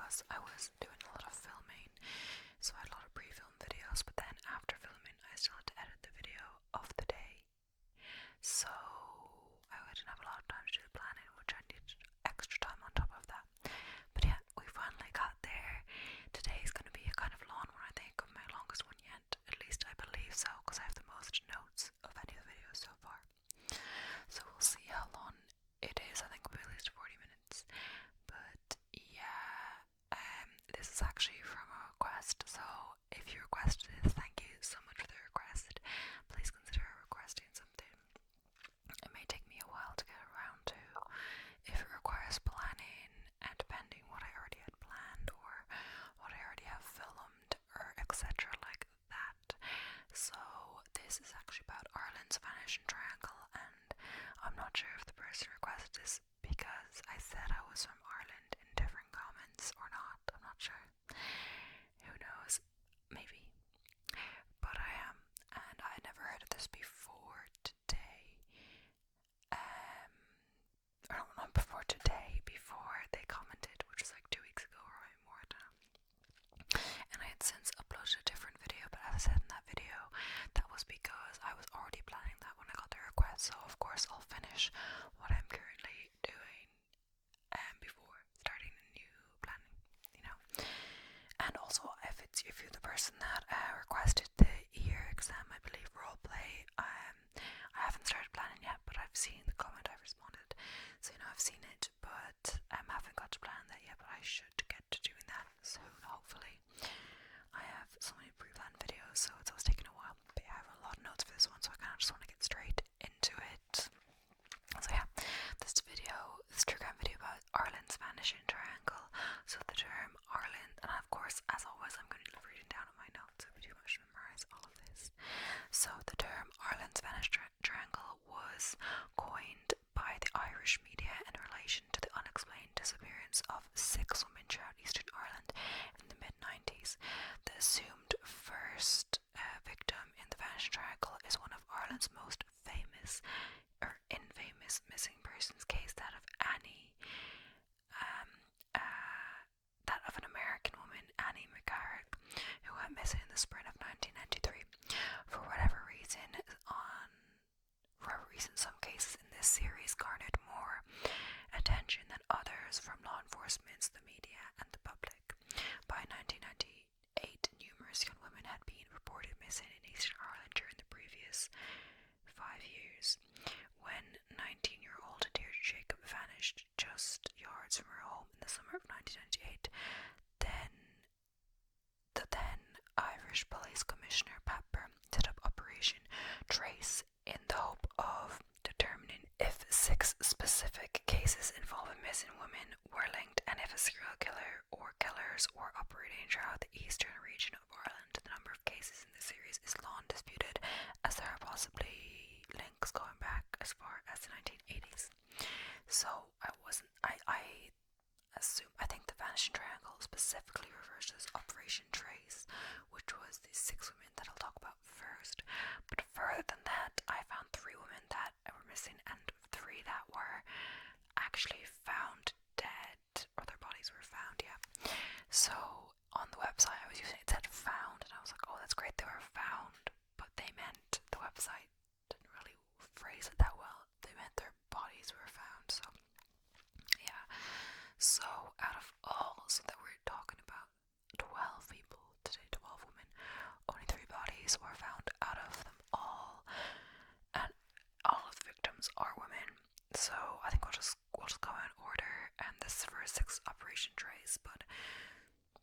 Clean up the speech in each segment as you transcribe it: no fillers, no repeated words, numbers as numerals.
because I was doing a lot of filming, so I had a lot of pre-film videos, but then after filming I still had to edit the video of the day, so I didn't have a lot of time to do the planning, which I needed extra time on top of that. But yeah, we finally got there. Today is going to be a kind of long one, I think, of my longest one yet, at least I believe so, because I have the most notes of any of the videos so far. So we'll see how long it is. I think it'll be at least 40 minutes. But yeah, this is actually from a request, so if you requested it, thank you so much for the request. Please consider requesting something. It may take me a while to get around to if it requires planning, and depending what I already had planned or what I already have filmed or etc. like that. So this is actually about Ireland's Vanishing Triangle, and I'm not sure if the person requested this because I said I was from Ireland in different comments or not. I'm not sure. Who knows? Maybe. But I am, and I never heard of this before today. Or not before today, before they commented, which was like 2 weeks ago or more now. And I had since uploaded a different video, but as I said in that video, that was because I was already planning that when I got the request, so of course I'll finish what I'm currently doing before starting a new planning, you know. And also, if you're the person that requested the year exam, I believe, roleplay, I haven't started planning yet, but I've seen the comment, I've responded, so you know, I've seen it, but I haven't got to plan that yet, but I should get to doing that soon, hopefully. I have so many pre-planned videos, so it's always taking a while, but yeah, I have a lot of notes for this one, so I kind of just want to get straight into it. So yeah, this true crime video about Ireland's Vanishing Triangle. So the term Ireland, and of course, as always, I'm going to be reading down on my notes, so it'll be too much to memorize all of this. So the term Ireland's Vanishing Triangle was coined by the Irish media in relation to the unexplained disappearance of 6 women throughout Eastern Ireland in the mid-90s. The assumed first victim in the Vanishing Triangle is one of Ireland's most famous or infamous missing persons case, that of an American woman, Annie McCarrick, who went missing in the spring of 1993. For whatever reason, some cases in this series garnered more attention than others from law enforcement, the media, and the public. By 1998, numerous young women had been reported missing in Eastern Ireland during the previous 5 years. When 19-year-old Deirdre Jacob vanished just yards from her home in the summer of 1998, the then Irish Police Commissioner Pat Byrne set up Operation Trace in the hope of determining if 6 specific cases involving missing women were linked, and if a serial killer or killers were operating throughout the eastern region of Ireland. The number of cases in the series is long disputed, as there are possibly links going back as far as the 1980s. So I think the Vanishing Triangle specifically refers to this Operation Trace, which was the 6 women that I'll talk about first. But further than that, I found 3 women that were missing and 3 that were actually found dead, or their bodies were found, yeah. So on the website I was using, it said found, and I was like, oh, that's great, they were found, but they meant, the website didn't really phrase it that well, they meant their bodies were found. So yeah, so out of all, so that we're talking about 12 people today, 12 women, only 3 bodies were found out of them all, and all of the victims are women. So I think we'll just go in order, and this is for 6 Operation Trace, but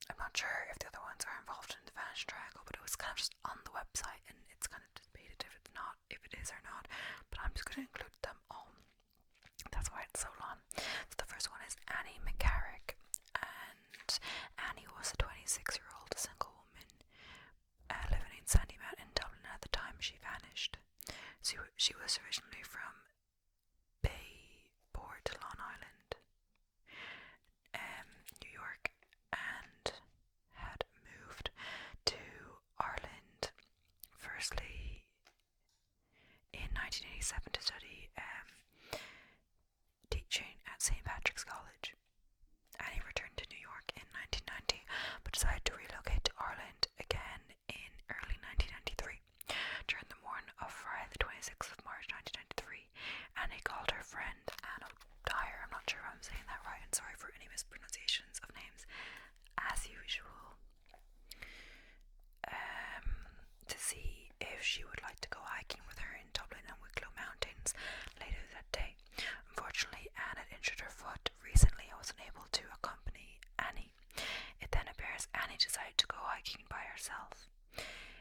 I'm not sure if the other ones are involved in the Vanishing Triangle, but it was kind of just on the website, and it's kind of debated if it is or not, but I'm just going to include them all. That's why it's so long. So the first one is Annie McCarrick, and Annie was a 26-year-old single woman living in Sandymount in Dublin at the time she vanished. She was originally from Bayport, Long Island, New York, and had moved to Ireland firstly in 1987 to study teaching at St. decided to relocate to Ireland again in early 1993. During the morning of Friday the 26th of March 1993, Annie called her friend Anna Dyer, I'm not sure if I'm saying that right, and sorry for any mispronunciations of names, as usual, to see if she would like to go hiking with her in Dublin and Wicklow Mountains later that day. Unfortunately, Anne had injured her foot recently and was unable to accompany Annie. It then appears Annie decided to go hiking by herself.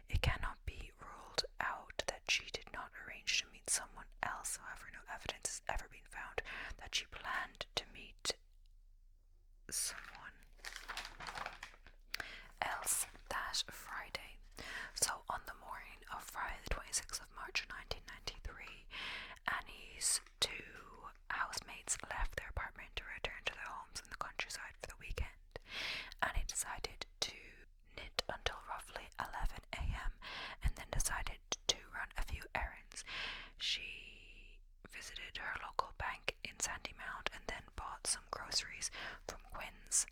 It cannot be ruled out that she did not arrange to meet someone else. However, no evidence has ever been found that she planned to meet someone else that Friday. So on the morning of Friday the 26th of March 1993, Annie's two housemates left their apartment to return to their homes in the countryside for the weekend. Annie decided to knit until roughly 11 a.m. and then decided to run a few errands. She visited her local bank in Sandymount and then bought some groceries from Quinn's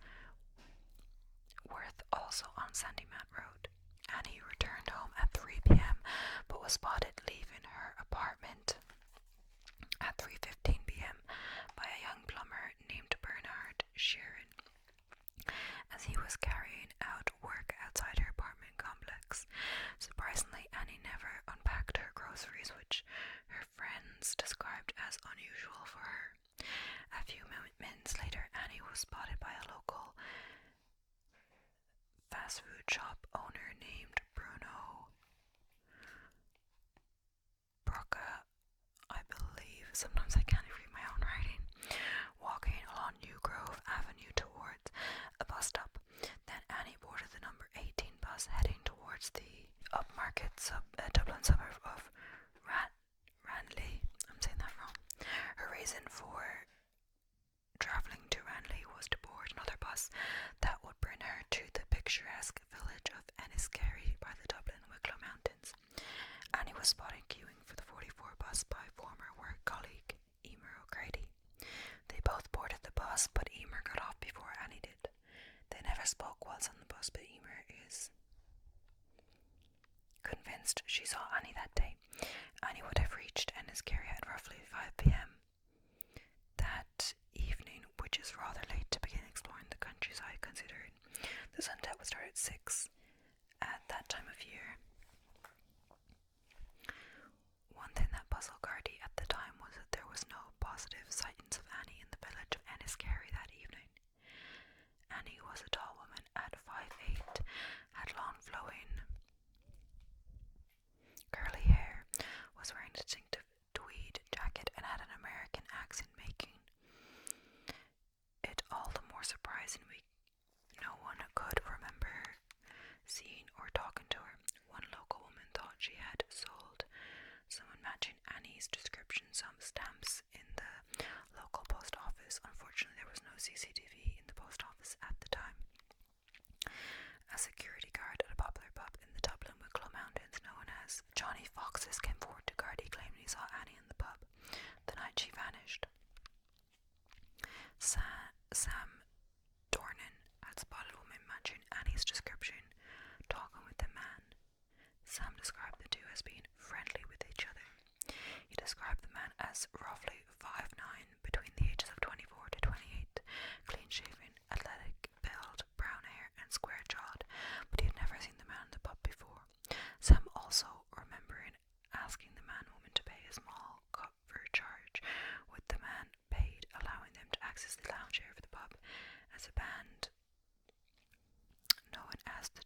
Worth, also on Sandymount Road. Annie returned home at 3 p.m. but was spotted leaving her apartment at 3:15 p.m. by a young plumber named Bernard Sheeran as he was carrying out work outside her apartment complex. Surprisingly, Annie never unpacked her groceries, which her friends described as unusual for her. A few minutes later, Annie was spotted by a local fast food shop owner named Bruno Broca, I believe. Sometimes I can't read my own writing. Walking along New Grove Avenue towards a bus stop. Then Annie boarded the number 18 bus heading towards the upmarket Dublin suburb of Ranelagh. I'm saying that wrong. Her reason for travelling to Ranelagh was to board another bus that would bring her to the picturesque village of Enniskerry by the Dublin Wicklow Mountains. Annie was spotted queuing for the 44 bus by former work colleague Emer O'Grady. They both boarded the bus, but Emer got off before Annie did. They never spoke whilst on the bus, but Emer is convinced she saw Annie that day. Annie would have reached Enniskerry at roughly 5 p.m. that evening, which is rather late to begin exploring the countryside considering the sunset would start at 6 at that time of year. One thing that puzzled Gardaí at the time was that there was no positive sightings of Annie in the village of Enniskerry that evening. Annie was a tall woman at 5'8", had long flowing curly hair, was wearing a distinctive tweed jacket and had an American accent, making it all the more surprising no one could remember seeing or talking to her. One local woman thought she had sold someone matching Annie's description some stamps in the local post office. Unfortunately, there was no CCTV in the post office at the time. A security guard at a popular pub in the Dublin Wicklow Mountains known as Johnny Fox's came forward to Gardaí claiming he saw Annie in the pub the night she vanished. Sam Dornan had spotted a woman matching Annie's description talking with the man. Sam described the two as being friendly with each other. He described the man as roughly 5'9", between the ages of 24 to 28, clean-shaven, athletic build, brown hair and square-jawed, but he had never seen the man in the pub before. Sam also remembering asking the man-woman to pay a small cover charge, with the man paid, allowing them to access the lounge area of the pub as a band known as the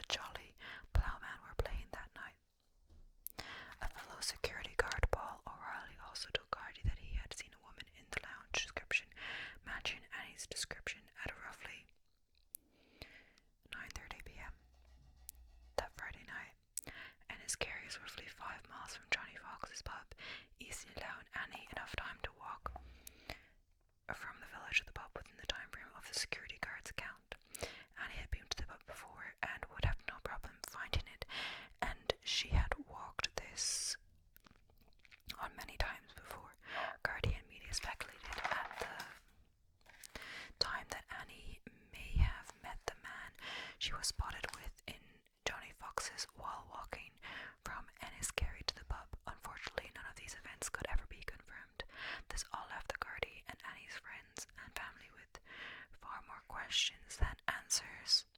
Jolly Ploughman were playing that night. A fellow security guard, Paul O'Reilly, also told Gardaí that he had seen a woman in the lounge description was spotted within Johnny Fox's while walking from Enniskerry to the pub. Unfortunately, none of these events could ever be confirmed. This all left the Gardaí and Annie's friends and family with far more questions than answers.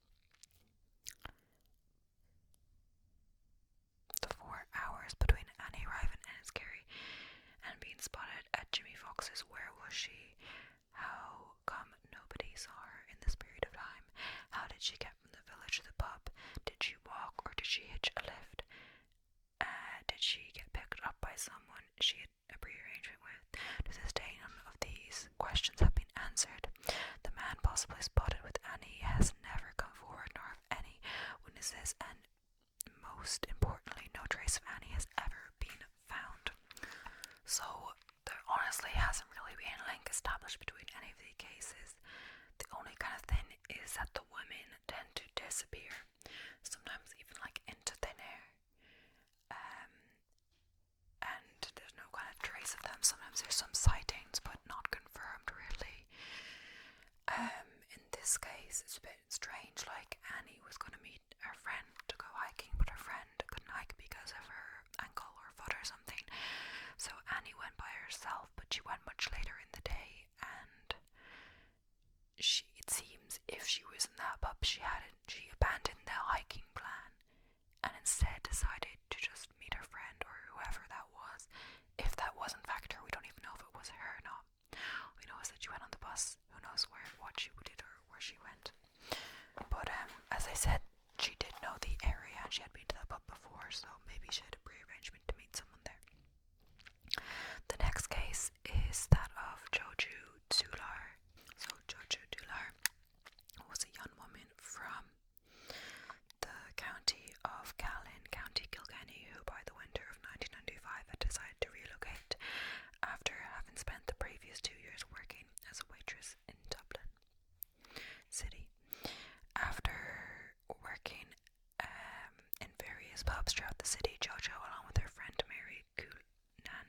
The 4 hours between Annie arriving in Enniskerry and being spotted at Jimmy Fox's, where was she? How come nobody saw her in this period of time? How did she get from the village to the pub? Did she walk or did she hitch a lift? Did she get picked up by someone she had a pre-arrangement with? To this day, none of these questions have been answered. The man possibly spotted with Annie has never come forward, nor have any witnesses, and most importantly, no trace of Annie has ever been found. So there honestly hasn't really been a link established between any of the cases. The only kind of thing is that the women tend to disappear, sometimes even like into thin air, and there's no kind of trace of them. Sometimes there's some sightings, but not confirmed really. In this case, it's a bit strange. Like, Annie was going to meet her friend to go hiking, but her friend couldn't hike because of her ankle or foot or something. So Annie went by herself, but she went much later in the day, and it seems if she was in that pub, she abandoned the hiking plan and instead decided to just meet her friend or whoever that was. If that was in fact her, we don't even know if it was her or not. We know is that she went on the bus. Who knows what she did or where she went. But as I said, she did know the area and she had been to that pub before, so maybe she had a pre-arrangement to meet someone there. The next case is that of JoJo Dular. So JoJo Dular was a young woman from the county of Callan, County Kilkenny, who by the winter of 1995 had decided to relocate after having spent the previous 2 years working as a waitress in Dublin City. After working in various pubs throughout the city, JoJo, along with her friend Mary Coonan,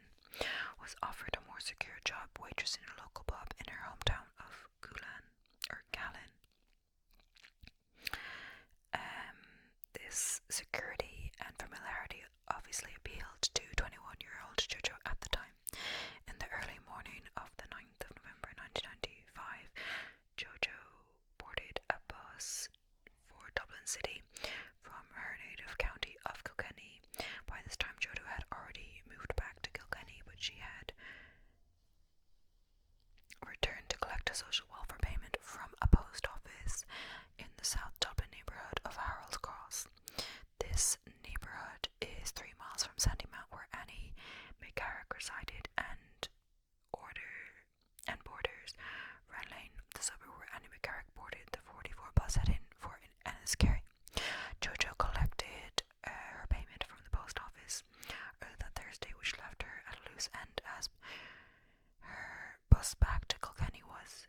was offered a more secure job waitressing in a local pub in her hometown of Callan. This security and familiarity obviously appealed to 21-year-old JoJo at the time. In the early morning of the 9th of November 1995, JoJo boarded a bus for Dublin City from her native county of Kilkenny. By this time, JoJo had already moved back to Kilkenny, but she had returned to collect a social welfare payment from a post office in the South Dublin neighbourhood of Harold's Cross. This neighbourhood is 3 miles from Sandymount, where Annie McCarrick resided, and borders Renlane, the suburb where Annie McCarrick boarded the 44 bus heading for Enniskerry. JoJo collected her payment from the post office early that Thursday, which left her at a loose end as her bus back to Kilkenny was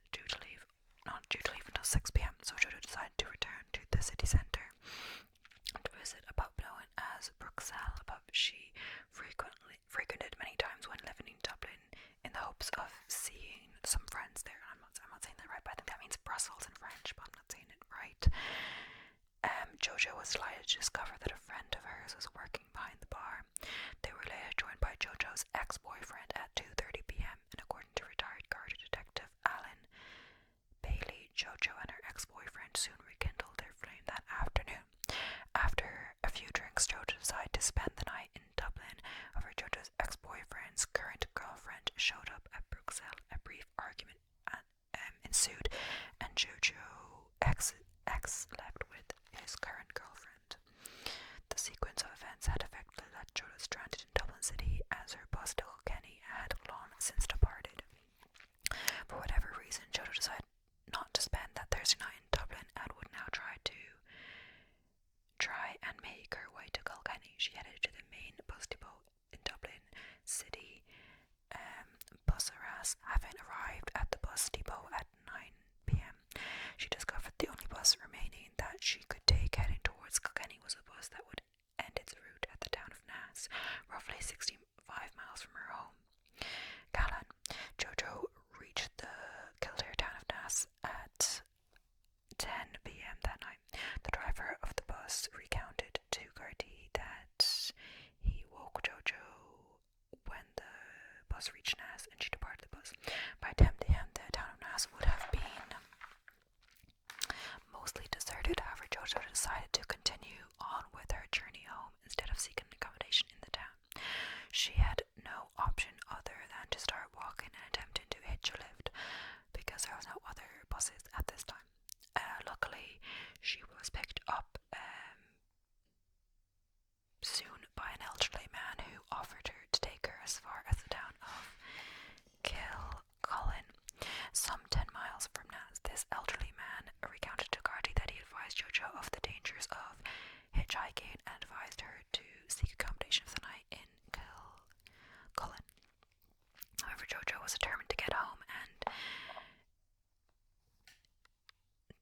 not due to leave until 6 p.m, so JoJo decided to return to the city centre to visit a pub known as Bruxelles, a pub she frequented many times when living in Dublin in the hopes of seeing some friends there. I'm not saying that right, but I think that means Brussels in French, but I'm not saying it right. JoJo was delighted to discover that a friend of hers was working behind the bar. They were later joined by JoJo's ex-boyfriend at 2:30 p.m, and according to retired Garda detective Alan Bailey, JoJo and her ex-boyfriend soon rekindled their flame that afternoon. After a few drinks, JoJo decided to spend the night in Dublin. However, JoJo's ex-boyfriend's current girlfriend showed up at Bruxelles. A brief argument ensued, and JoJo ex left with his current girlfriend. The sequence of events had effectively left JoJo stranded in Dublin City, as her bus to Kilkenny had long since departed. For whatever reason, JoJo decided not to spend that Thursday night in Dublin and would now try and make her way to Kilkenny. She headed to the main bus depot in Dublin City, Busseras. Having arrived at the bus depot at 9 p.m, she discovered the only bus remaining that she could take heading towards Kilkenny was a bus that would end its route at the town of Naas, roughly 65 miles from her home, Callan. JoJo reached the Kildare town of Naas at 10 p.m. that night. The driver bus reached Naas and she departed the bus. By 10 p.m. the town of Naas would have been mostly deserted. However, JoJo decided to continue on with her journey home instead of seeking accommodation in the town. She had no option other than to start walking and attempting to hitch a lift because there was no other buses at this time. Luckily, she was picked up soon by an elderly man who offered her to take her as far as the town of Kilcullen, some 10 miles from Naas. This elderly man recounted to Gardy that he advised JoJo of the dangers of hitchhiking and advised her to seek accommodation for the night in Kilcullen. However, JoJo was determined to get home and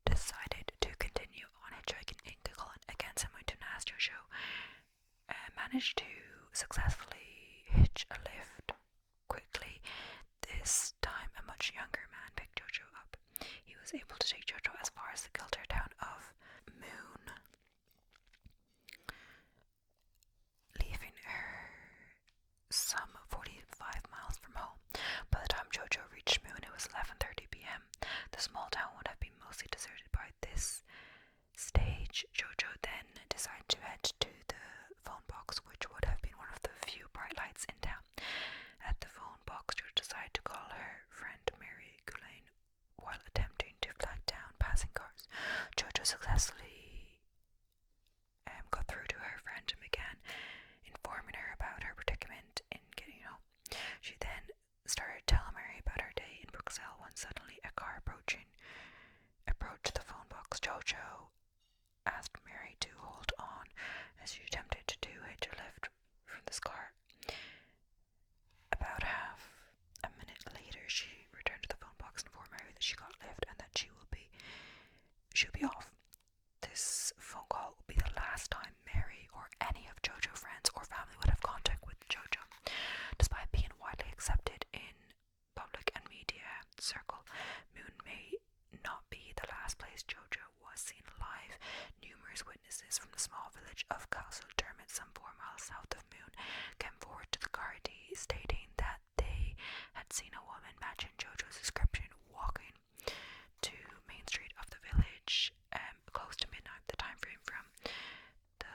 decided to continue on hitchhiking in Kilcullen. Again, similar to Naas, JoJo managed to successfully hitch a lift quickly. This time, a much younger man picked JoJo up. He was able to take JoJo as far as the Kilter town of Moon, leaving her some 45 miles from home. By the time JoJo reached Moon, it was 11:30 p.m. The small town would have been mostly deserted by this stage. JoJo then decided to head to the phone box, which would have been one of the few bright lights in town. At the phone box, JoJo decided to call her friend Mary Gulain while attempting to flag down passing cars. JoJo successfully got through to her friend and began informing her about her predicament in getting home. She then started telling Mary about her day in Bruxelles when suddenly a car approached the phone box. JoJo asked Mary to hold on as she attempted to hitch a lift from this car. About half a minute later, she returned to the phone box and informed Mary that she got a lift and that she'll be off. This phone call will be the last time Mary or any of JoJo's friends or family would have contact with JoJo. Despite being widely accepted in public and media circle, Moon may not be the last place JoJo was seen alive. Numerous witnesses from the small village of Castle Dermot, some 4 miles south of Moon, came forward to the Gardaí stating that they had seen a woman matching JoJo's description walking to Main Street of the village close to midnight. The time frame from the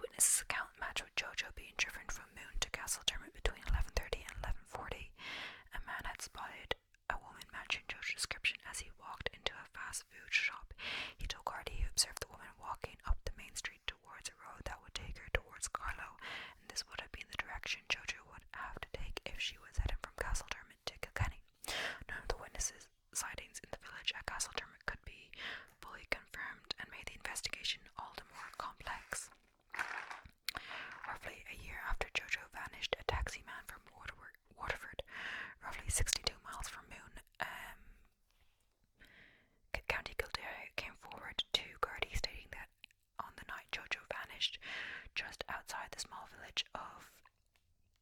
witness's account matched with JoJo being driven from Moon to Castle Dermot between 11:30 and 11:40. A man had spotted a woman matching JoJo's description as he walked into a fast food shop. He told Gardy he observed the woman walking up the main street towards a road that would take her towards Carlow, and this would have been the direction JoJo would have to take if she was heading from Castle Dermot to Kilkenny. None of the witnesses' sightings in the village at Castle Dermot could be fully confirmed and made the investigation all the more complex. Roughly a year after JoJo vanished, a taxi man from Waterford, roughly 62 miles from Moon, County Kildare, came forward to Gardaí stating that on the night JoJo vanished, just outside the small village of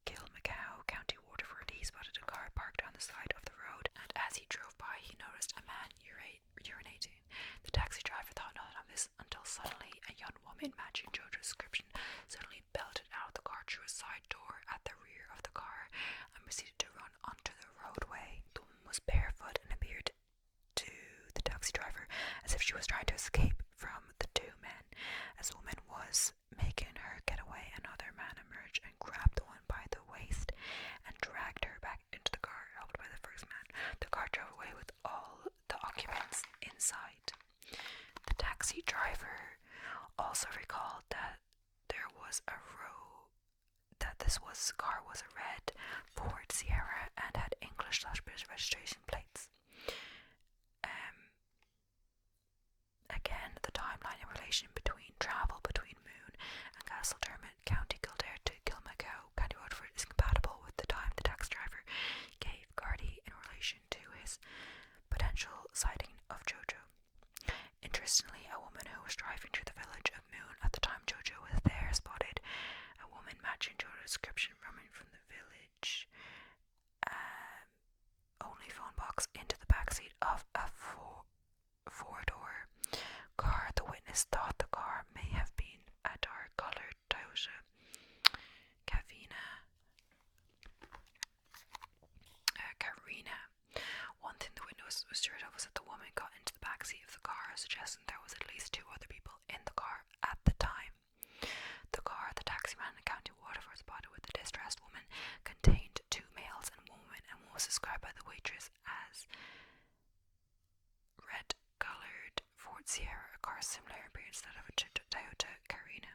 Kilmacow, County Waterford, he spotted a car parked on the side of the road, and as he drove by, he noticed a man urinating. The taxi driver thought nothing of this until suddenly a young woman matching JoJo's description suddenly belted out of the car through a side door at the rear of the car and proceeded to run onto the roadway. The woman was barefoot and appeared to the taxi driver as if she was trying to escape from the two men. As the woman was making her get away, another man emerged and grabbed the woman by the waist and dragged her back into the car, helped by the first man. The car drove away with all the occupants inside. The taxi driver also recalled that this car was a red Ford Sierra and had English/British registration plates. Again, the timeline in relation between travel between Moon and Castle Dermot, County Kildare to Kilmacow, County Waterford is compatible with the time the taxi driver gave Gardaí in relation to his potential sighting of JoJo. Interestingly, a woman who was driving through the village of Moon at the time JoJo was there spotted a woman matching JoJo's description running from the village only phone box into the backseat of a four-door car. The witness thought the car may have been a dark-coloured Toyota Cavina. Sierra a car similar in appearance to that of a Toyota Carina.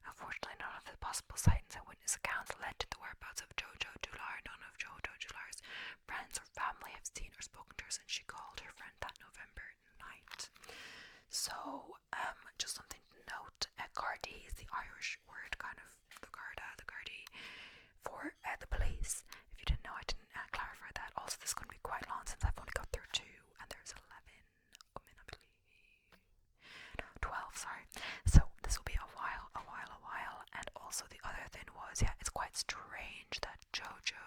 Unfortunately, none of the possible sightings and witness accounts led to the whereabouts of JoJo Dular. None of JoJo Dular's friends or family have seen or spoken to her since she called her friend that November night. So, just something to note, Gardaí is the Irish word, kind of the Gardaí for the police. If you didn't know, I didn't clarify that. Also, this is going to be quite long since I've only got through 2, and there's 11 women, I believe. No, 12, sorry. So, this will be a while. And also, the other thing was, it's quite strange that JoJo,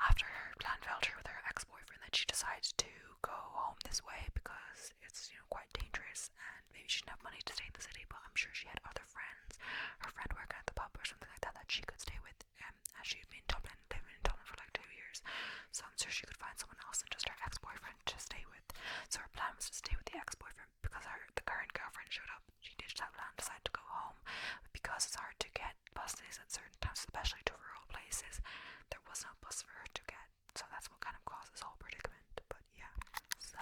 after her plan fell through with her ex-boyfriend, that she decided to go home this way because it's, quite dangerous, and maybe she didn't have money to stay in the city, but I'm sure she had other friends, her friend working at the pub or something like that, that she could stay with, as she'd been living in Dublin for like 2 years, so I'm sure she could find someone else than just her ex-boyfriend to stay with. So her plan was to stay with the ex-boyfriend because the current girlfriend showed up. She ditched that plan, decided to go home, but because it's hard to get buses at certain times, especially to rural places, there was no bus for her to get, so that's what kind of caused this whole predicament. But yeah. So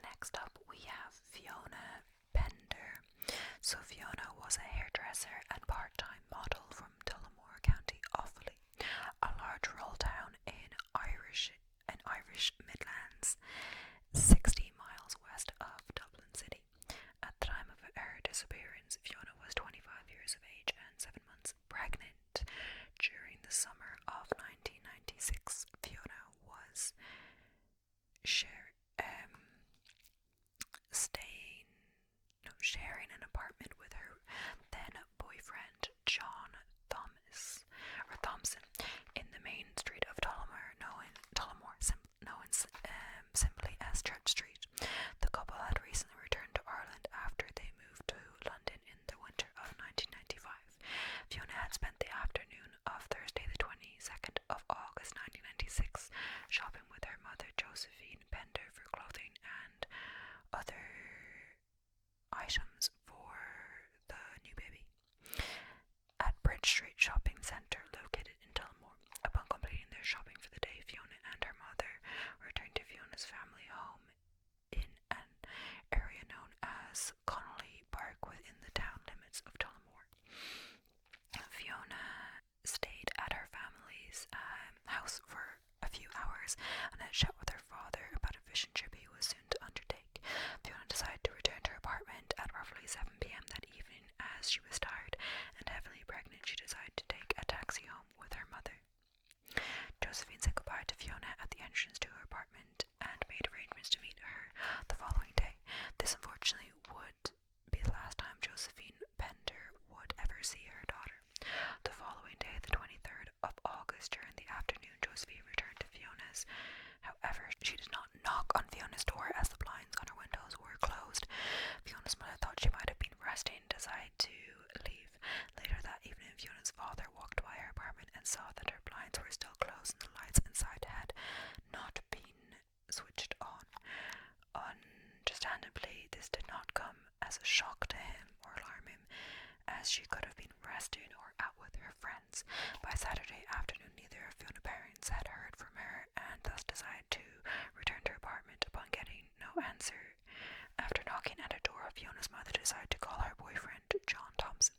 next up we have Fiona Bender. So Fiona was a hairdresser and part-time model from Tullamore, County Offaly, a large rural town in Irish Midlands, 60 miles west of Dublin City. At the time of her disappearance, Fiona was 25 years of age and 7 months pregnant. During the summer of 1996, Fiona was sharing an apartment with her then boyfriend John Thompson in the main street of Tullamore, known simply as Church Street. The couple had recently returned to Ireland after they moved to London in the winter of 1995. Fiona had spent the afternoon of Thursday the 22nd of August 1996 shopping with her mother Josephine Bender for clothing and other items for the new baby at Bridge Street Shopping Centre located in Tullamore. Upon completing their shopping for the day, Fiona and her mother returned to Fiona's family home in an area known as Connolly Park within the town limits of Tullamore. Fiona stayed at her family's house for a few hours and had chat with her father about a fishing trip he was soon to undertake. Fiona decided to return to her apartment at roughly 7 p.m. that evening. As she was tired and heavily pregnant, she decided to take a taxi home with her mother. Josephine said goodbye to Fiona at the entrance to her apartment and made arrangements to meet her the following day. This unfortunately would be the last time Josephine Bender would ever see her daughter. The following day, the 23rd of August, during the afternoon, Josephine returned to Fiona's. However, she did not knock on Fiona's door as the blinds on her windows were closed. Fiona's mother thought she might have been resting and decided to leave. Later that evening, Fiona's father walked by her apartment and saw that her blinds were still closed and the lights inside had not been switched on. Understandably, this did not come as a shock to him or alarm him, as she could have been resting or out with her friends. By Saturday afternoon, neither of Fiona's parents had heard from her and thus decided to return to her apartment. Upon getting no answer, after knocking at her door, Fiona's mother decided to call her boyfriend, John Thompson.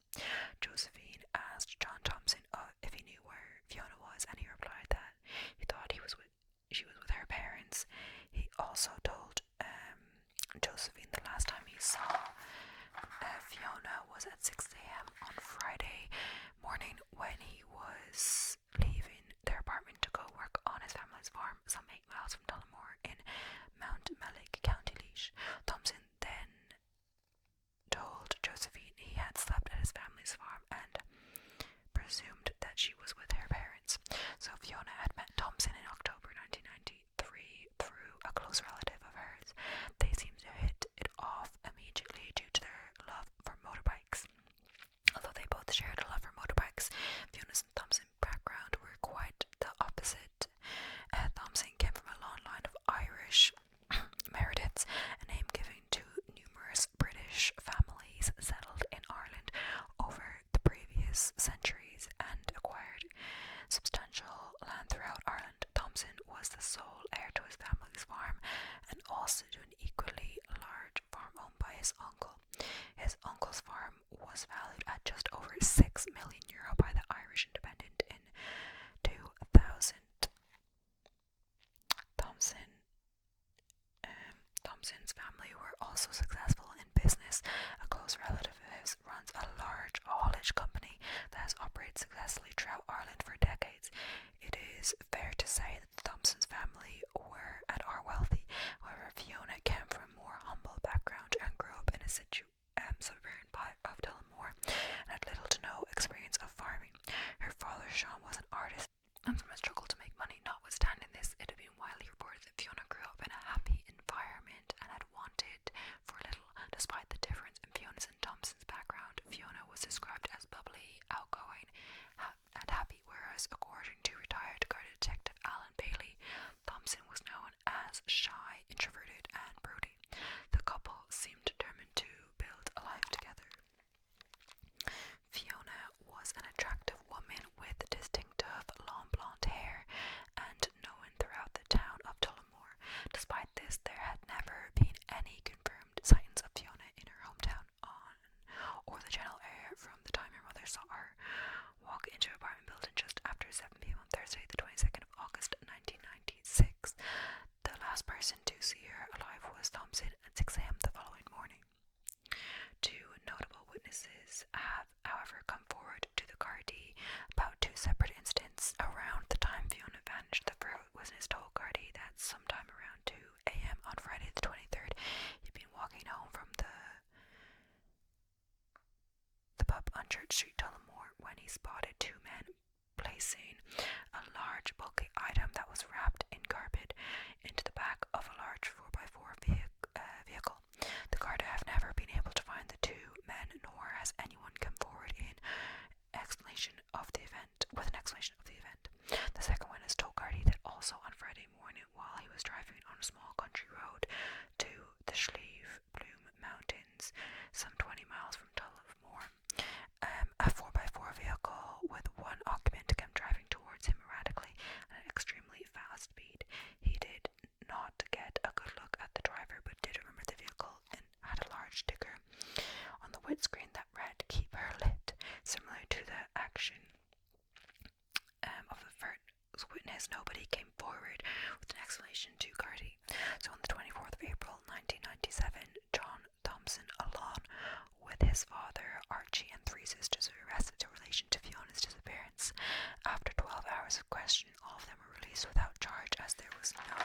Josephine asked John Thompson if he knew where Fiona was, and he replied that he thought she was with her parents. He also told Josephine the last time he saw Fiona was at 6 a.m. on Friday morning when he was leaving their apartment to go work on his family's farm some 8 miles from Tullamore in Mount Mellick, County Laois. Thompson then told Josephine he had slept at his family's farm and presumed that she was with her parents. So Fiona had met Thompson in October 1993 through a close relative of hers. They seemed to hit it off immediately due to their love for motorbikes. Although they both shared a love for motorbikes, Fiona's and Thompson's background were quite the opposite. Thompson came from a long line of Irish Merediths, a name given to numerous British families settled in Ireland over the previous centuries and acquired substantial land his uncle. His uncle's farm was valued at just over €6 million by the Irish Independent in 2000. Thompson's family were also successful in business. A close relative of his runs a large haulage company that has operated successfully throughout Ireland for decades. It is fair to say that the Thompsons family were and are wealthy. However, Fiona came from a more humble background and grew up in a suburban part of Tullamore and had little to no experience of farming. Her father, Sean, was an artist and from a struggle to make money. Notwithstanding this, it had been widely reported that Fiona grew up in a happy environment and had wanted for little. Despite the difference in Fiona's and Thompson's background, Fiona was described as bubbly, outgoing, and happy, whereas according to retired guard detective Alan Bailey, Thompson was known as shy, introverted, and broody. The couple seemed determined to build a life together. Fiona was an attractive woman with distinctive long blonde hair and known throughout the town of Tullamore. Despite this, there had never been any confirmed sightings of Fiona in her hometown or the general area from the time her mother saw her walk into an apartment building just after 7 p.m. on Thursday, the 22nd of August, 1996. The last person to see her alive was Thompson at 6 a.m. the following morning. Two notable witnesses have, however, come forward to the Gardaí about two separate incidents around the time Fiona vanished. The first witness told Gardaí that sometime around 2 a.m. on Friday the 23rd, he'd been walking home from the pub on Church Street, Tullamore, when he spotted two men placing a large bulky item that was wrapped in carpet into the back of a large 4x4 vehicle. The Garda have never been able to find the two men, nor has anyone come forward with an explanation of the event. The second witness told Gardaí that also on Friday morning, while he was driving on a small country road to the Slieve Bloom Mountains, some 20 miles from Tullamore, a 4x4 vehicle with one occupant came driving towards him erratically at an extremely fast speed. He did not get a good look at the driver, but did remember the vehicle and had a large sticker on the windscreen that read "Keep her lit," similar to the action of the first witness. Nobody came forward with an explanation to Gardaí. So on the 24th of April 1997, John Thompson, along with his father Archie and three sisters, were arrested in relation to Fiona's disappearance. After 12 hours of questioning, all of them were released without charge, as there was no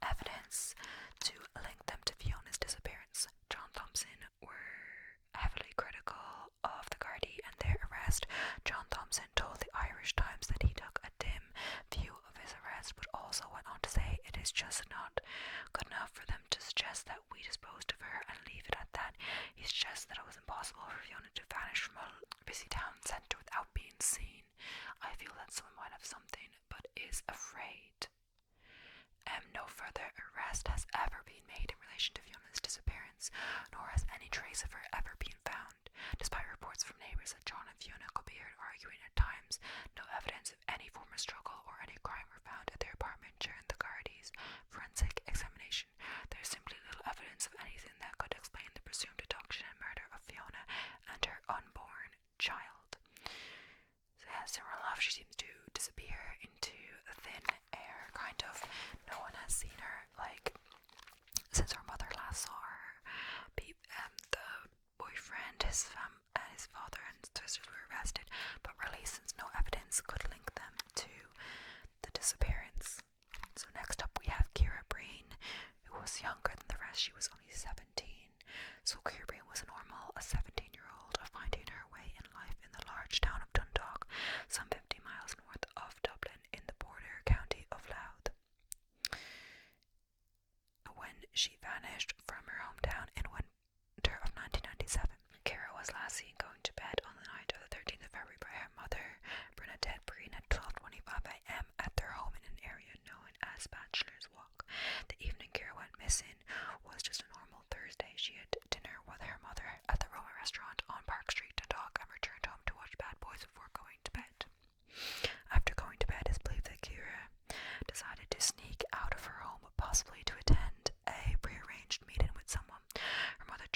evidence to link them to Fiona's disappearance. John Thompson were heavily critical of the Gardaí and their arrest. John Thompson told the Irish Times that he took a dim view of his arrest, but also went on to say it is just not good enough for them to suggest that we disposed of her and leave it at that. He suggests that it was impossible for Fiona to vanish from a busy town centre without being seen. I feel that someone might have something, but is afraid. No further arrest has ever been made in relation to Fiona's disappearance, nor has any trace of her ever been found. Despite reports from neighbours that John and Fiona could be heard arguing at times, no evidence of any form of struggle or any crime were found at their apartment during the Gardaí's forensic examination. There is simply little evidence of anything that could explain the presumed abduction and murder of Fiona and her unborn child. So yes, in real life she seems to disappear into thin air, kind of. No one has seen her, like, since her mother last saw her. The boyfriend, his father and sisters were arrested, but released since no evidence could link them to the disappearance. So next up we have Ciara Breen, who was younger than the rest. She was only 17. So Ciara Breen was normal, a 17-year-old finding her way in life in the large town of Dundalk, some 50 miles north of Dublin in the border county of Louth. When she vanished from her hometown in winter of 1997, Ciara was last seen going to bed on the night of the 13th of February by her mother, Bernadette Breen, at 12:25 a.m. at their home in an area known as Bachelor's Walk. The evening Ciara went missing was just a normal Thursday. She had dinner with her mother at the Roma restaurant on Park Street, Dundalk, and returned home to watch Bad Boys before going to bed. After going to bed, it's believed that Ciara decided to sneak out of her home, possibly to attend a prearranged meeting with someone. Her mother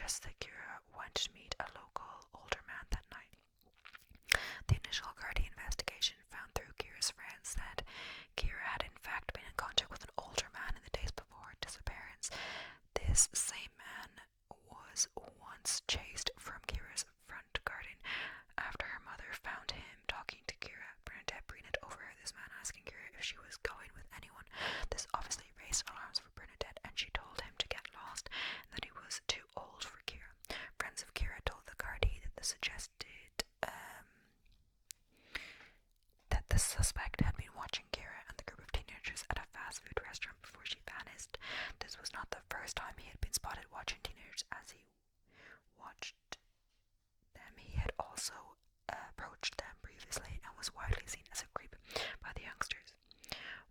suggests that Kira went to meet a local older man that night. The initial Gardaí investigation found through Kira's friends that Kira had in fact been in contact with an older man in the days before her disappearance. This same man was once chased from Kira's front garden after her mother found him talking to Kira. Bernadette overheard this man asking Kira if she was going with anyone. This obviously raised alarms for Bernadette, and she told him to get lost and that he was too old for Kira. Friends of Kira told the Gardaí that the suspect had been watching Kira and the group of teenagers at a fast food restaurant before she vanished. This was not the first time he had been spotted watching teenagers. As he watched them, he had also approached them previously and was widely seen as a creep by the youngsters.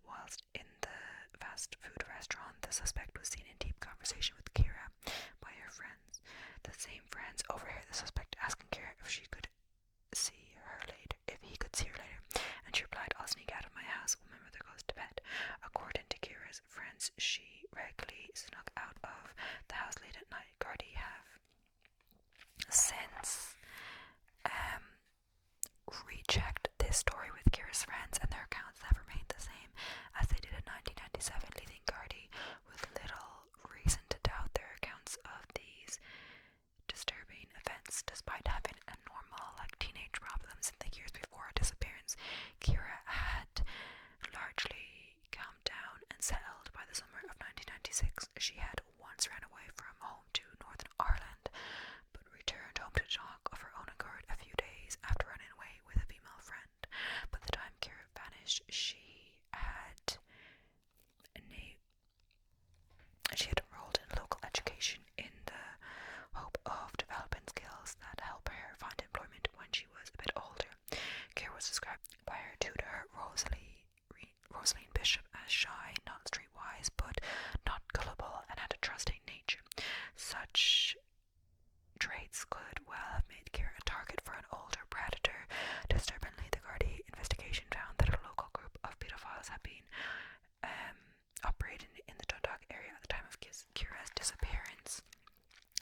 Whilst in the fast food restaurant, the suspect was seen in deep conversation with Kira by her friends. The same friends overheard the suspect asking Kira if he could see her later, and she replied, "I'll sneak out of my house when my mother goes to bed." According to Kira's friends, she regularly snuck out of the house late at night. Gardaí have since rechecked this story with Kira's friends, and their accounts have remained the same as they did in 1997, leaving Gardaí with little reason to doubt their accounts of these disturbing events. Despite having a normal teenage problems in the years before her disappearance, Kira had largely calmed down and settled by the summer of 1996. She had once ran away from home to Northern Ireland, but returned home to talk of her own accord a few days after running away with a female friend. By the time Kira vanished, she had enrolled in local education in the hope of developing skills that help her find employment when she was a bit older. Kira was described by her tutor, Rosaline Bishop, as shy, not streetwise, but not gullible, and had a trusting nature. Such traits could well have made Kira a target for an older predator. Disturbingly, the Gardaí investigation found that a local group of pedophiles had been operating in the Dundalk area at the time of Kira's disappearance.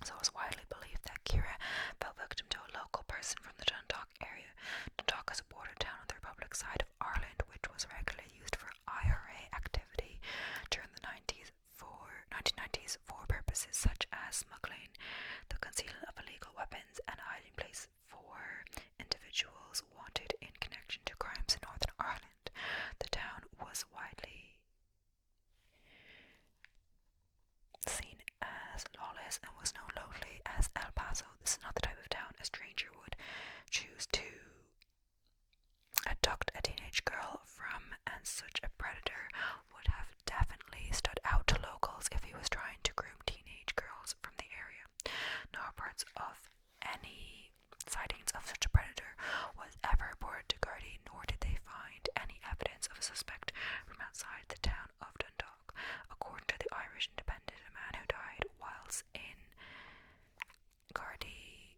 So it was widely believed that Kira fell victim to a local person from the Dundalk area. Dundalk is a border town on the Republic side of Ireland, which was regularly used for IRA activity during the 1990s for purposes such as smuggling, the concealing of illegal weapons, and a hiding place for individuals wanted in connection to crimes in Northern Ireland. The town was widely seen as lawless and was known locally as El Paso. This is not the type of town a stranger would choose to abduct a teenage girl from, and such a predator would have definitely stood out to locals if he was trying to groom teenage girls from the area. No reports of any sightings of such a predator was ever reported to Gardaí, nor did they find any evidence of a suspect from outside the town of Dundalk. According to the Irish Independent, a man who died whilst in Gardaí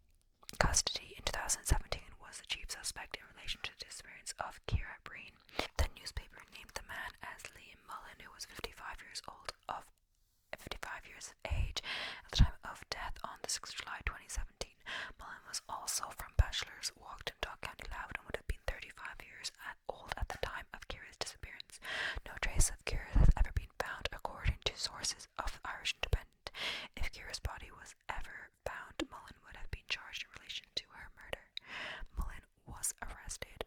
custody in 2017 was the chief suspect in relation to the disappearance of Kira Breen. The newspaper named the man as Liam Mullen, who was 55 years of age at the time of death on the 6th of July 2017. Mullen was also from Bachelors Walk, Dundalk, County Louth, and would have been 35 years old at the time of Kira's disappearance. No trace of Kira has ever been found, according to sources of the Irish Independent. If Kira's body was ever found, Mullen would have been charged in relation to her murder. Mullen was arrested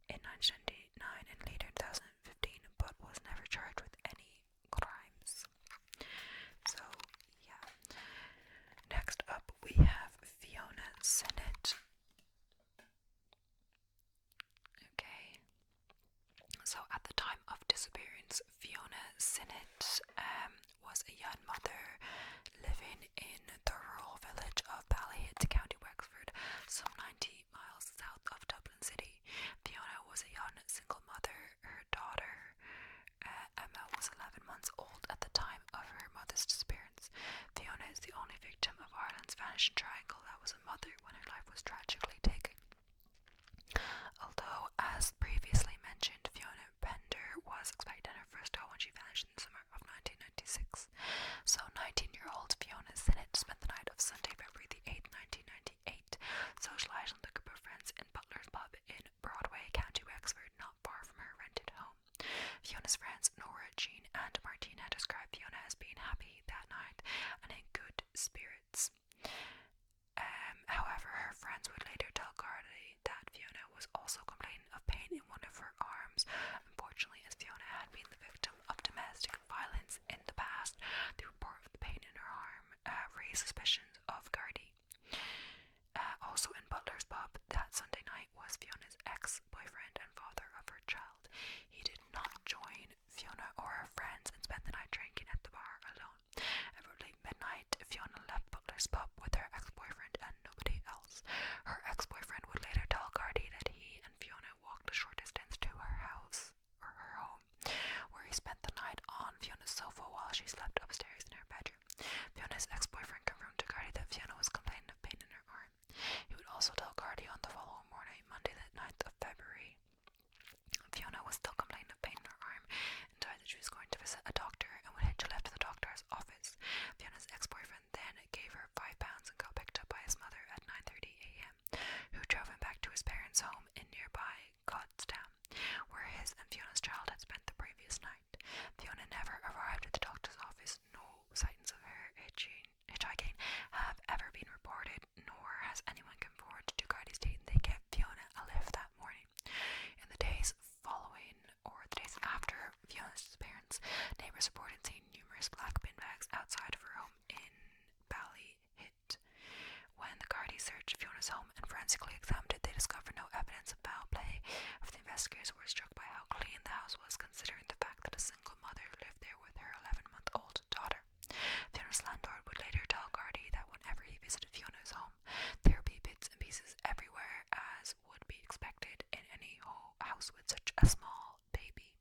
in 1999 and later in 2015, but was never charged with any crimes. So, yeah. Next up, we have Fiona Sinnott. Okay. So, at the time of disappearance, Fiona Sinnott was a young mother living in the rural village of Ballyhead, County Wexford, some 90 miles south of Dublin City. Fiona was a young single mother. Her daughter, Emma, was 11 months old at the time of her mother's disappearance. Fiona is the only victim of Ireland's Vanishing Triangle that was a mother when her life was tragically taken. Although, as previously mentioned, Fiona Bender was expecting her first child when she vanished in the summer of 1996. So 19-year-old Fiona Sinnott spent the night However, her friends would later tell Gardaí that Fiona was also complaining of pain in one of her arms. Unfortunately, as Fiona had been the victim of domestic violence in the past, the report of the pain in her arm raised suspicions of Gardaí. Also in Butler's pub that Sunday night was Fiona's ex-boyfriend and father of her child. He did not join Fiona or her friends and spent the night drinking at the bar alone. About late midnight, Fiona left Butler's pub with her ex-boyfriend and nobody else. Her ex-boyfriend would later tell Gardaí that he and Fiona walked a short distance to her house, or her home, where he spent the night on Fiona's sofa while she slept upstairs in her bedroom. Fiona's ex-boyfriend confirmed to Gardaí that Fiona was complaining of pain in her arm. He would also tell Gardaí on the following morning, Monday the 9th of February, Fiona was still complaining of pain in her arm and decided that she was going to visit a doctor and would head to left to the doctor's office. Fiona's ex-boyfriend then gave her £5 and got picked up by his mother at 9:30 a.m, who drove him back to his parents' home in nearby Godstown, where his and Fiona's child had spent the previous night. Fiona never arrived at the doctor's office. No sightings of her hitchhiking have ever been reported, nor has anyone come forward to Gardaí stating they gave Fiona a lift that morning. In the days following, or the days after Fiona's disappearance, neighbours reported seeing numerous black bin bags outside of her home in Ballyhit. When the Gardaí searched Fiona's home and forensically examined it, they discovered no evidence of foul play. The investigators were struck by how clean the house was, considering the fact that a single mother lived there with her 11-month-old daughter. Fiona's landlord would later tell Gardaí that whenever he visited Fiona's home, there would be bits and pieces everywhere, as would be expected in any house with such a small baby,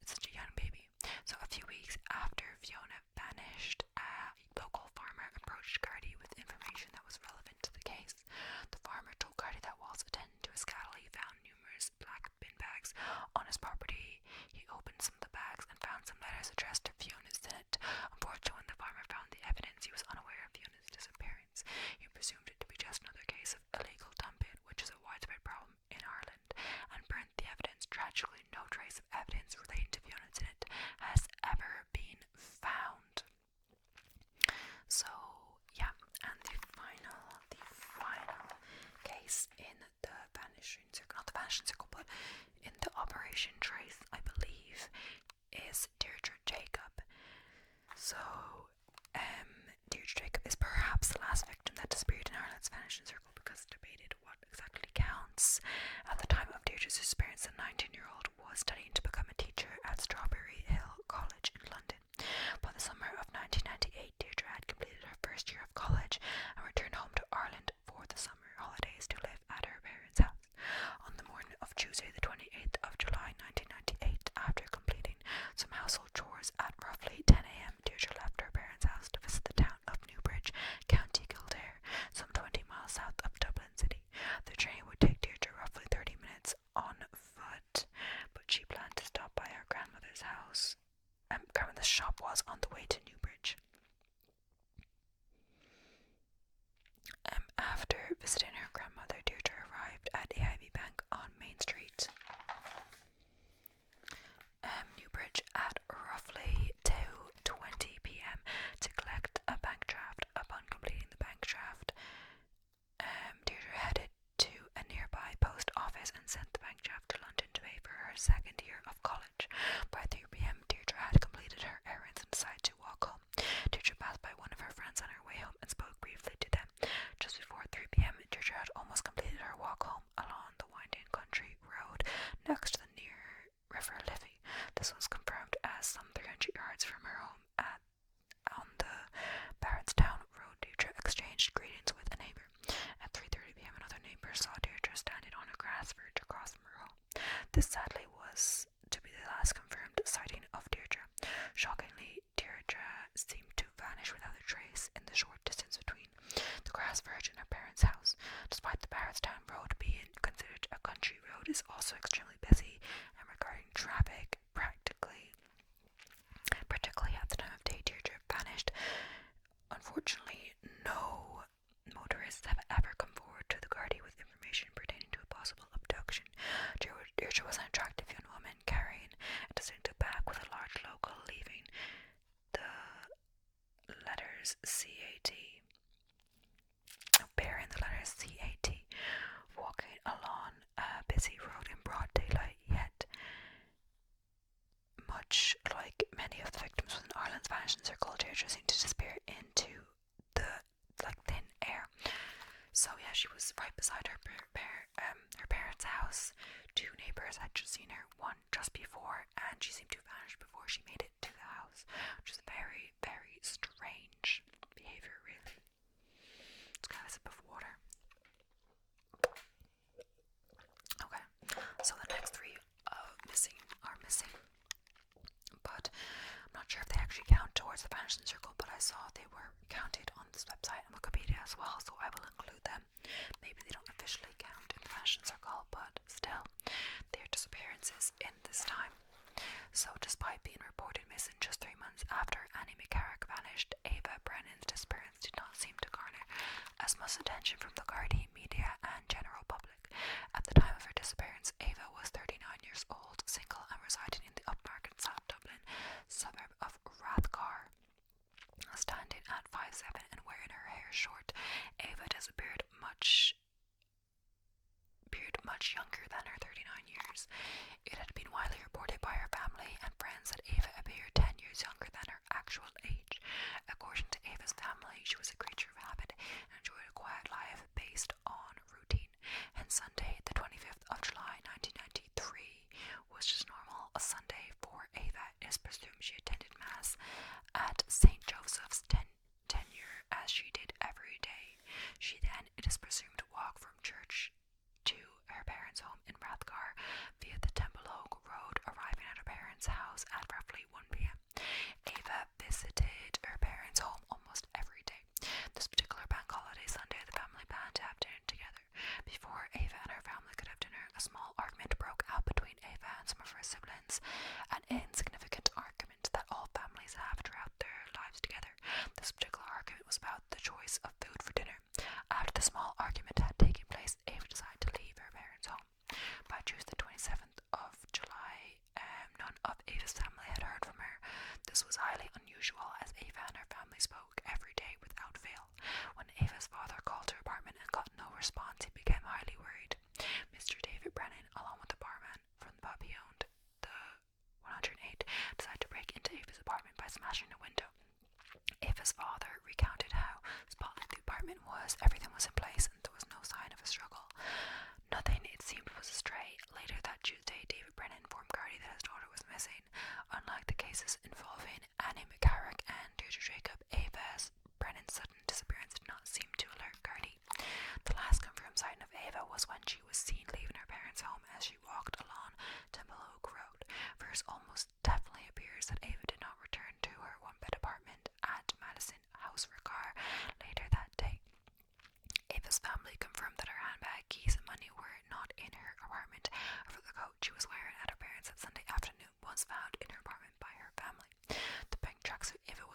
such a young baby. So a few weeks after Fiona vanished, a local farmer approached Gardaí with information that was relevant to the case. The farmer told Gardaí that whilst attending to his cattle, he found numerous black bin bags on his property. He opened some of the bags and found some letters addressed to Fiona's in it. Unfortunately, when the farmer found the evidence, he was unaware of Fiona's disappearance. He presumed it to be just another case of illegal dumping, which is a widespread problem in Ireland, and burnt the evidence. Tragically, no trace of evidence relating to Fiona's in it has ever been found. So, yeah, and the final case in the Vanishing Circle, not the Vanishing Circle, but in the Operation Trace, I believe, is Deirdre Jacob. So, Deirdre Jacob is perhaps the last victim that disappeared in Ireland's Vanishing Circle, because it's debated what exactly counts. At the time of Deirdre's disappearance, the 19-year-old was studying to become a teacher at Strawberry Hill College in London. By the summer of 1998, Deirdre had completed her first year of college and returned home to Ireland for the summer holidays to live at her parents' house. On the morning of Tuesday, the 28th of July 1998, after completing some household chores at roughly 10 a.m, Deirdre left her parents' house to visit the town of Newbridge, County Kildare, some 20 miles south of Dublin City. The train would take Deirdre roughly 30 minutes on foot, but she planned to stop by her grandmother's house. Grandmother's shop was on the way to Newbridge. After visiting her grandmother, Deirdre arrived at AIB Bank on Main Street, Newbridge, at roughly 2:20 p.m. to collect a bank draft. Upon completing the bank draft, Deirdre headed to a nearby post office and sent the bank draft to London to pay for her second year of college. By 3 p.m, Deirdre had completed her errands and decided to walk home. Deirdre passed by one of her friends on her way home and spoke briefly to them. Just before 3 p.m, Deirdre had almost completed her walk home along the winding country road next to the near River Liffey. This was confirmed as some 300 yards from her home on the Barrettstown Road. Deirdre exchanged greetings with a neighbour. At 3:30 p.m, another neighbour saw Deirdre standing on a grass verge across from her home. This sadly was to be the last confirmed sighting of Deirdre. Shockingly, Deirdre seemed to vanish without a trace in the short distance between the grass verge and her parents' house. Despite the Barrettstown Road being considered a country road, is also extremely busy, and regarding traffic, particularly at the time of day Deirdre vanished, unfortunately, no motorists have ever come forward to the Gardaí with information pertaining to a possible abduction. Deirdre was an attractive young woman carrying a distinctive bag with a large logo leaving the letters CAT. many of the victims within Ireland's vanishing circle, Deirdre seemed to disappear into the thin air. So yeah, she was right beside her parents' house. Two neighbours had just seen her, one just before, and she seemed to vanish before she made it to the house, which is very, very strange behaviour, really. Let's get a sip of water. Okay, so the next three are missing, but I'm not sure if they actually count towards the vanishing circle, but I saw they were counted on this website and Wikipedia as well, so I will include them. Maybe they don't officially count in the vanishing circle, but still, their disappearances in this time. So despite being reported missing just 3 months after Annie McCarrick vanished, Ava Brennan's disappearance did not seem to garner as much attention from the Gardaí, media and general public. At the time of her disappearance, Ava was 39 years old, single and residing in the upmarket South Dublin suburb of Rathgar. Standing at 5'7" and wearing her hair short, Ava disappeared much younger than her 39 years. It had been widely reported by her family and friends that Ava appeared 10 years younger than her actual age. According to Ava's family, she was a creature of habit and enjoyed a quiet life based on routine. And Sunday, the 25th of July 1993, was just normal. A Sunday for Ava. It is presumed she attended Mass at St. Joseph's tenure as she did every day. She then, it is presumed, walked from church to her parents' home in Rathgar via the Temple Oak Road, arriving at her parents' house at roughly 1 p.m. Ava visited her parents' home almost every day. This particular bank holiday Sunday, the family planned to have dinner together. Before Ava and her family could have dinner, a small argument broke out between Ava and some of her siblings, an insignificant argument that all families have throughout their lives together. This particular argument was about the choice of food for dinner. After the small argument had taken place, Ava decided to leave her parents' home. By Tuesday, the 27th of July, none of Ava's family had heard from her. This was highly unusual, as Ava and her family spoke every day without fail. When Ava's father called her apartment and got no response, he became highly worried. Mr. David Brennan, along with the barman from the pub he owned, the 108, decided to break into Ava's apartment by smashing a window. Ava's father recounted how spotless the apartment was, everything was in place, and there was no sign of a struggle. Nothing, it seemed, was astray. Later that Tuesday, David Brennan informed Gardaí that his daughter was missing. Unlike the cases involving Annie McCarrick and Deirdre Jacob, Ava's Brennan's sudden disappearance did not seem to alert Gardaí. The last confirmed sighting of Ava was when she was seen leaving her parents' home as she walked along Temple Oak Road. First, almost definitely appears that Ava did not return to her one-bed apartment at Madison House Rathgar later that day. Ava's family confirmed that her handbag, keys and money were not in her apartment. However, the coat she was wearing at her parents' that Sunday afternoon was found in her apartment by her family. The pink tracksuit Ava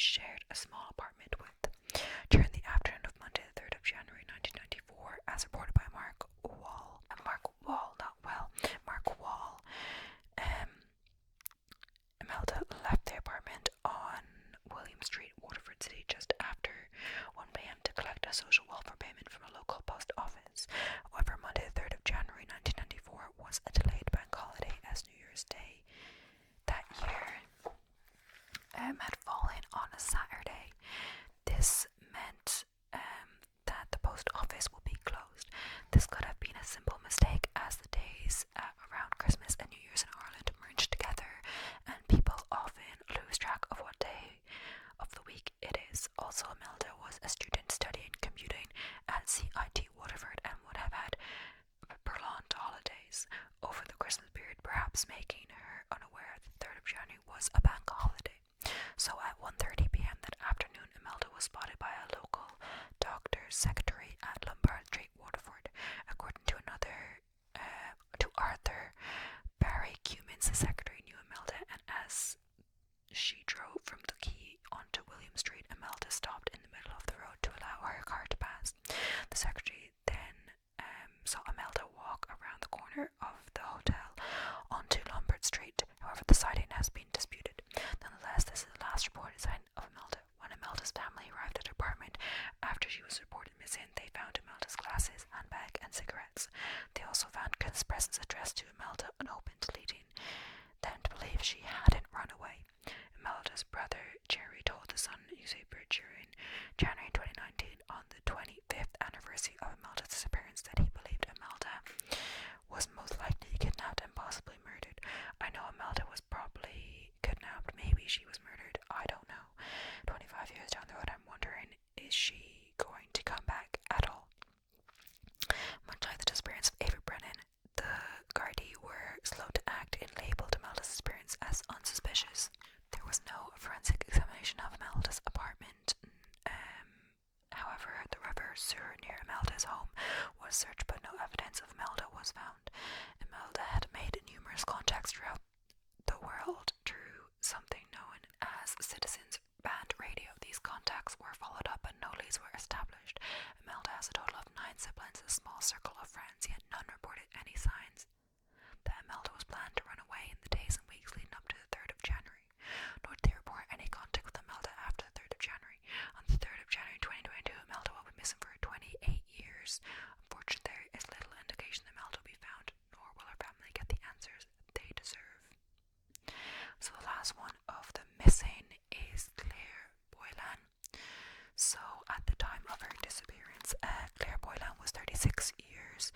shared a small apartment with. During the afternoon of Monday, the 3rd of January 1994, as reported by Mark Wall, Imelda left the apartment on William Street, Waterford City, just after 1 p.m. to collect a social welfare payment from a local post office. However, Monday, the 3rd of January 1994 was a delayed bank holiday, as New Year's Day that year had fallen on a Saturday. This meant that the post office will be closed. This could have been a simple mistake, as the days around Christmas and New Year's in Ireland merge together, and people often lose track of what day of the week it is. Also, Imelda was a student studying computing at CIT Waterford and would have had prolonged holidays over the Christmas period, perhaps making her unaware that the 3rd of January was a bank holiday. So at 1:30 p.m. that afternoon, Imelda was spotted by a local doctor's secretary at Lombard Street, Waterford. According to Arthur Barry Cummins, the secretary knew Imelda, and as she drove from the quay onto William Street, Imelda stopped in the middle of the road to allow her car to pass. The secretary then saw Imelda walk around the corner of the hotel onto Lombard Street. However, the sighting has been disputed. Nonetheless, this is the last reported sighting of Imelda. When Imelda's family arrived at her apartment after she was reported missing, they found Imelda's glasses, handbag, and cigarettes. They also found presents addressed to Imelda unopened, leading them to believe she hadn't run away. Imelda's brother Jerry told the Sun newspaper during January 2019, on the 25th anniversary of Imelda's disappearance, that he believed Imelda was most likely kidnapped and possibly murdered. I know Imelda was probably kidnapped. Maybe she was murdered. I don't know. 25 years down the road, I'm wondering, is she going to come back at all? Much like the disappearance of Ava Brennan, the Gardaí were slow to act and labelled Imelda's disappearance as unsuspicious. There was no forensic examination of Imelda's apartment. However, the river sewer near Imelda's home was searched, but no evidence of Imelda was found. Imelda had made numerous contacts throughout the world through something known as Citizens Band Radio. These contacts were followed up and no leads were established. Imelda has a total of 9 siblings, a small circle of friends, yet none reported any signs that Imelda was planned to run away in the days and weeks leading up to the 3rd of January. Nor did they report any contact with Imelda after the 3rd of January. On the 3rd of January 2022, Imelda will be missing for 28 years. Unfortunately, there is little indication that Imelda will be found, nor will her family get the answers they deserve. So the last one of the missing is Claire Boyland. So at the time of her disappearance, Claire Boyland was 36 years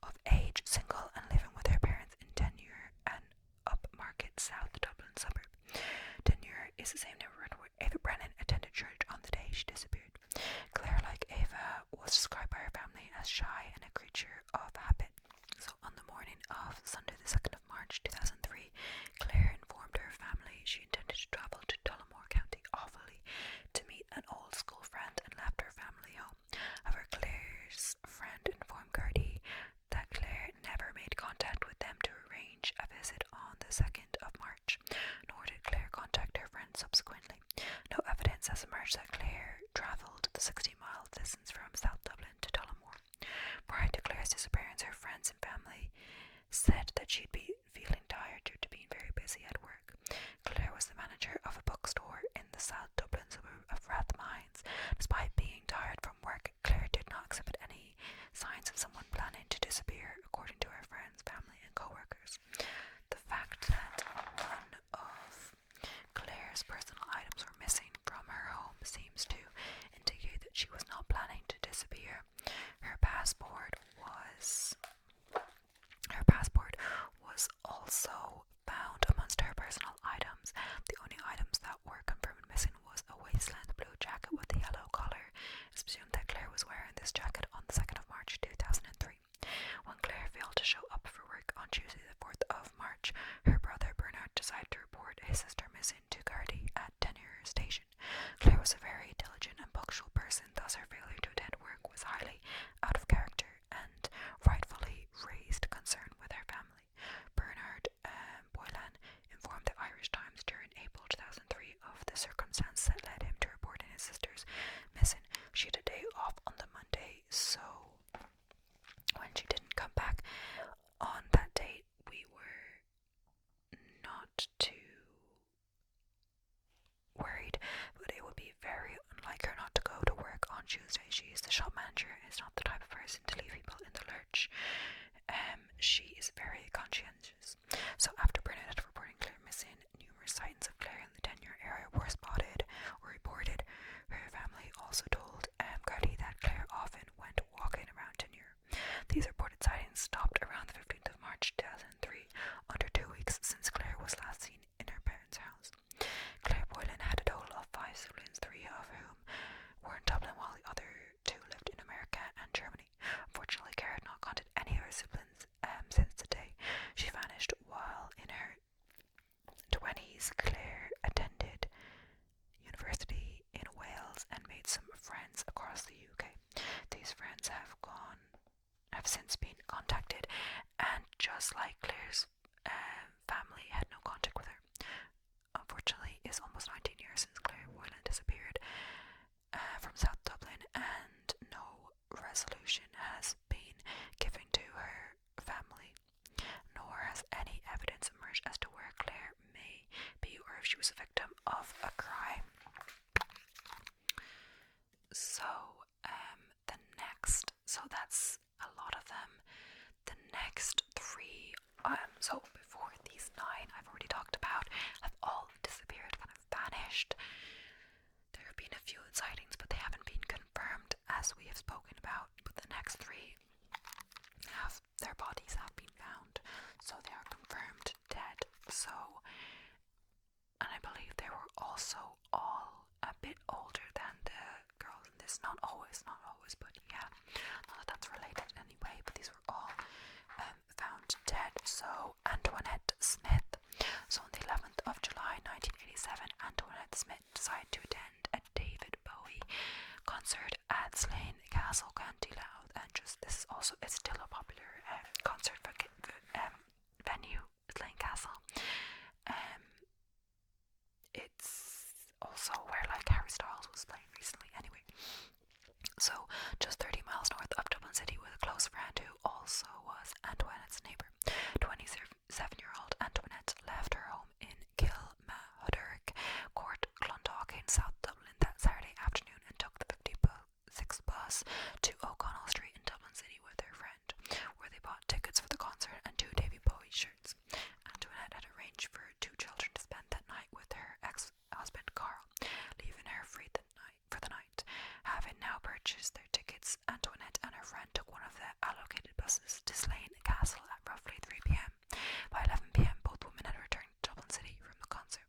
of age, single, and living with her parents in Denure and Upmarket, South Dublin suburb. Denure is the same neighbourhood where Ava Brennan attended church on the day she disappeared. Claire, like Ava, was described by her family as shy and a creature of habit. So on the morning of Sunday the 2nd of March 2003, Claire informed her family she intended to travel to Tullamore, County Offaly, to meet an old school friend and left her family home. However, Claire's friend informed Gardaí that Claire never made contact with them to arrange a visit on the 2nd of March, nor did Claire contact her friend subsequently. No evidence has emerged that Claire travelled the 60-mile distance from South Dublin to Tullamore. Prior to Claire's disappearance, her friends and family said that she'd be feeling tired due to being very busy at work. Claire was the manager of a bookstore in the South Dublin suburb of Rathmines. Despite being tired from work, Claire did not exhibit any signs of someone planning to disappear, according to her friends, family, and co-workers. The fact that none of Claire's personal items were missing from her home seems to indicate that she was not planning to disappear. Her passport was also found amongst her personal items. The only items that were confirmed missing was a waistland blue jacket with a yellow collar. It's presumed that Claire was wearing this jacket on the 2nd of March 2003. When Claire failed to show up for work on Tuesday the 4th of March, her brother Bernard decided to report his sister missing to Gardaí at Denure Station. Claire was a very diligent and punctual person, thus her failure to attend work was highly out of character and rightfully raised concern with her family. Bernard Boylan informed the Irish Times during April 2003 of the circumstance that led him have since been contacted, and just like Claire's family had no contact with her. Unfortunately, it's almost 19 years since Claire Boyland disappeared from South Dublin, and no resolution has been given to her family, nor has any evidence emerged as to where Claire may be or if she was a victim of a crime. So that's a lot of them. The next three, so before these 9 I've already talked about, have all disappeared, kind of vanished. There have been a few sightings, but they haven't been confirmed, as we have spoken about. But the next 3 their bodies have been found, so they are confirmed dead. So, and I believe they were also all a bit older than the girls in this. Not always, but yeah, not that that's related anyway. But these were all found dead. So Antoinette Smith. So on the 11th of July 1987, Antoinette Smith decided to attend a David Bowie concert at Slane Castle, County Louth, and it's still a popular concert venue, Slane Castle. It's also where like Harry Styles was playing recently. Anyway, so just 30 miles north of Dublin City, with a close friend who also was Antoinette's neighbour. 27-year-old Antoinette left her home in Kilmahuderick Court, Clondalkin, South Dublin that Saturday afternoon and took the 56 bus to O'Connell Street in Dublin City with her friend, where they bought tickets for the concert and 2 David Bowie shirts. Antoinette had arranged for 2 children to spend that night with her ex-husband Carl, leaving her free for the night. Having now purchased their tickets, Antoinette and her friend took one of the allocated buses to Slane Castle at roughly 3 p.m. By 11 p.m, both women had returned to Dublin City from the concert.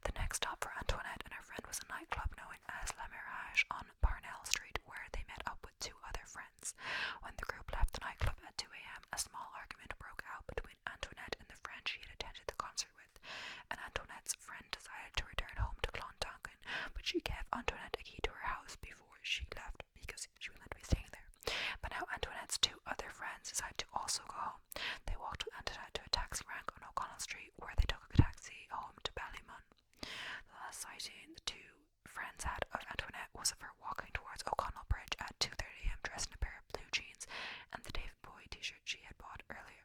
The next stop for Antoinette and her friend was a nightclub known as La Mirage on Parnell Street, where they met up with 2 other friends. When the group left the nightclub at 2 a.m, a small argument broke out between Antoinette and the friend she had attended the concert with, and Antoinette's friend decided to return home to Clondalkin, but she gave Antoinette a key to her house before she left because she was meant to be staying there. But now Antoinette's 2 other friends decided to also go home. They walked with Antoinette to a taxi rank on O'Connell Street, where they took a taxi home to Ballymun. The last sighting the 2 friends had of Antoinette was of her walking towards O'Connell Bridge at 2:30 a.m. dressed in a pair of blue jeans and the David Bowie t-shirt she had bought earlier.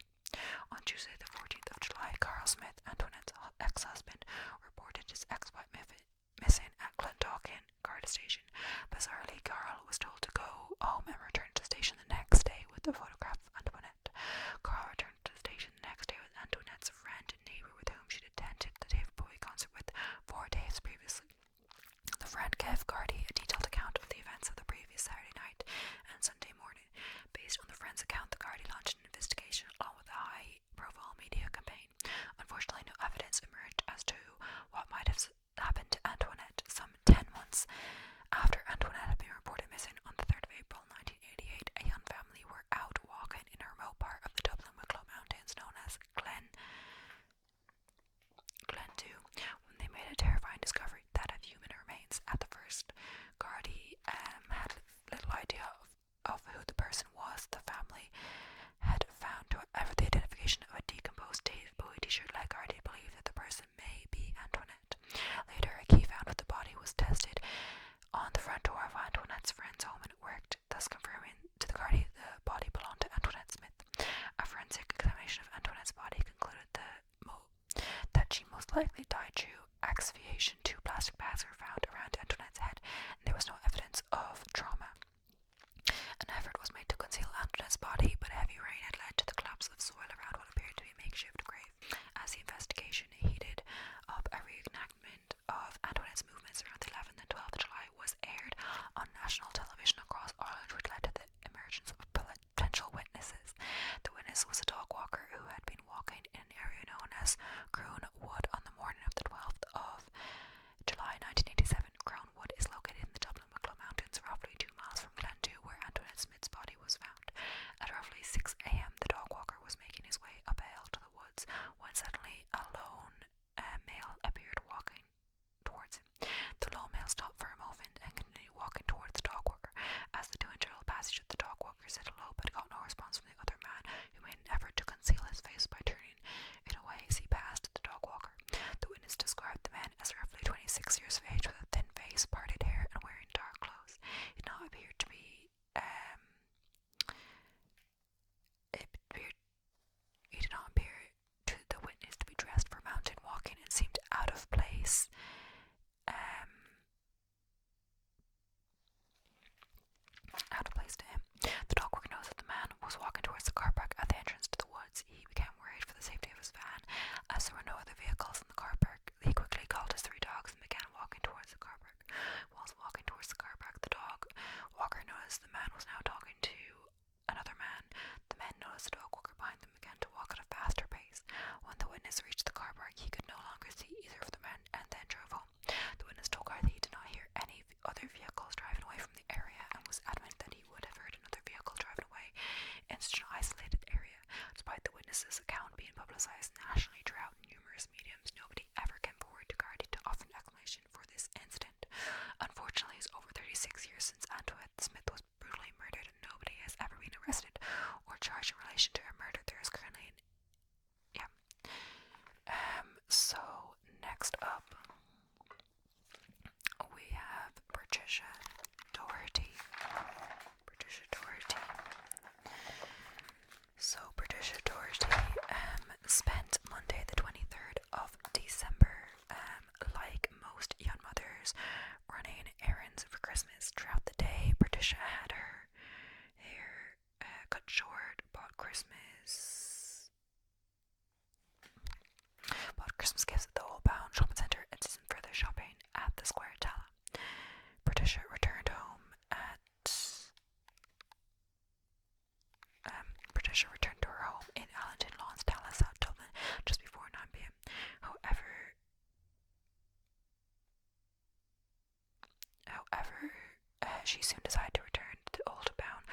On Tuesday the 14th of July, Carl Smith, Antoinette's ex-husband, reported his ex-wife missing at Clondalkin Garda Station. Bizarrely, Carl was told to go home and return to the station the next day with a photograph of Antoinette. Carl returned to the station the next day with Antoinette's friend and neighbour, with whom She soon decided to return to Old Town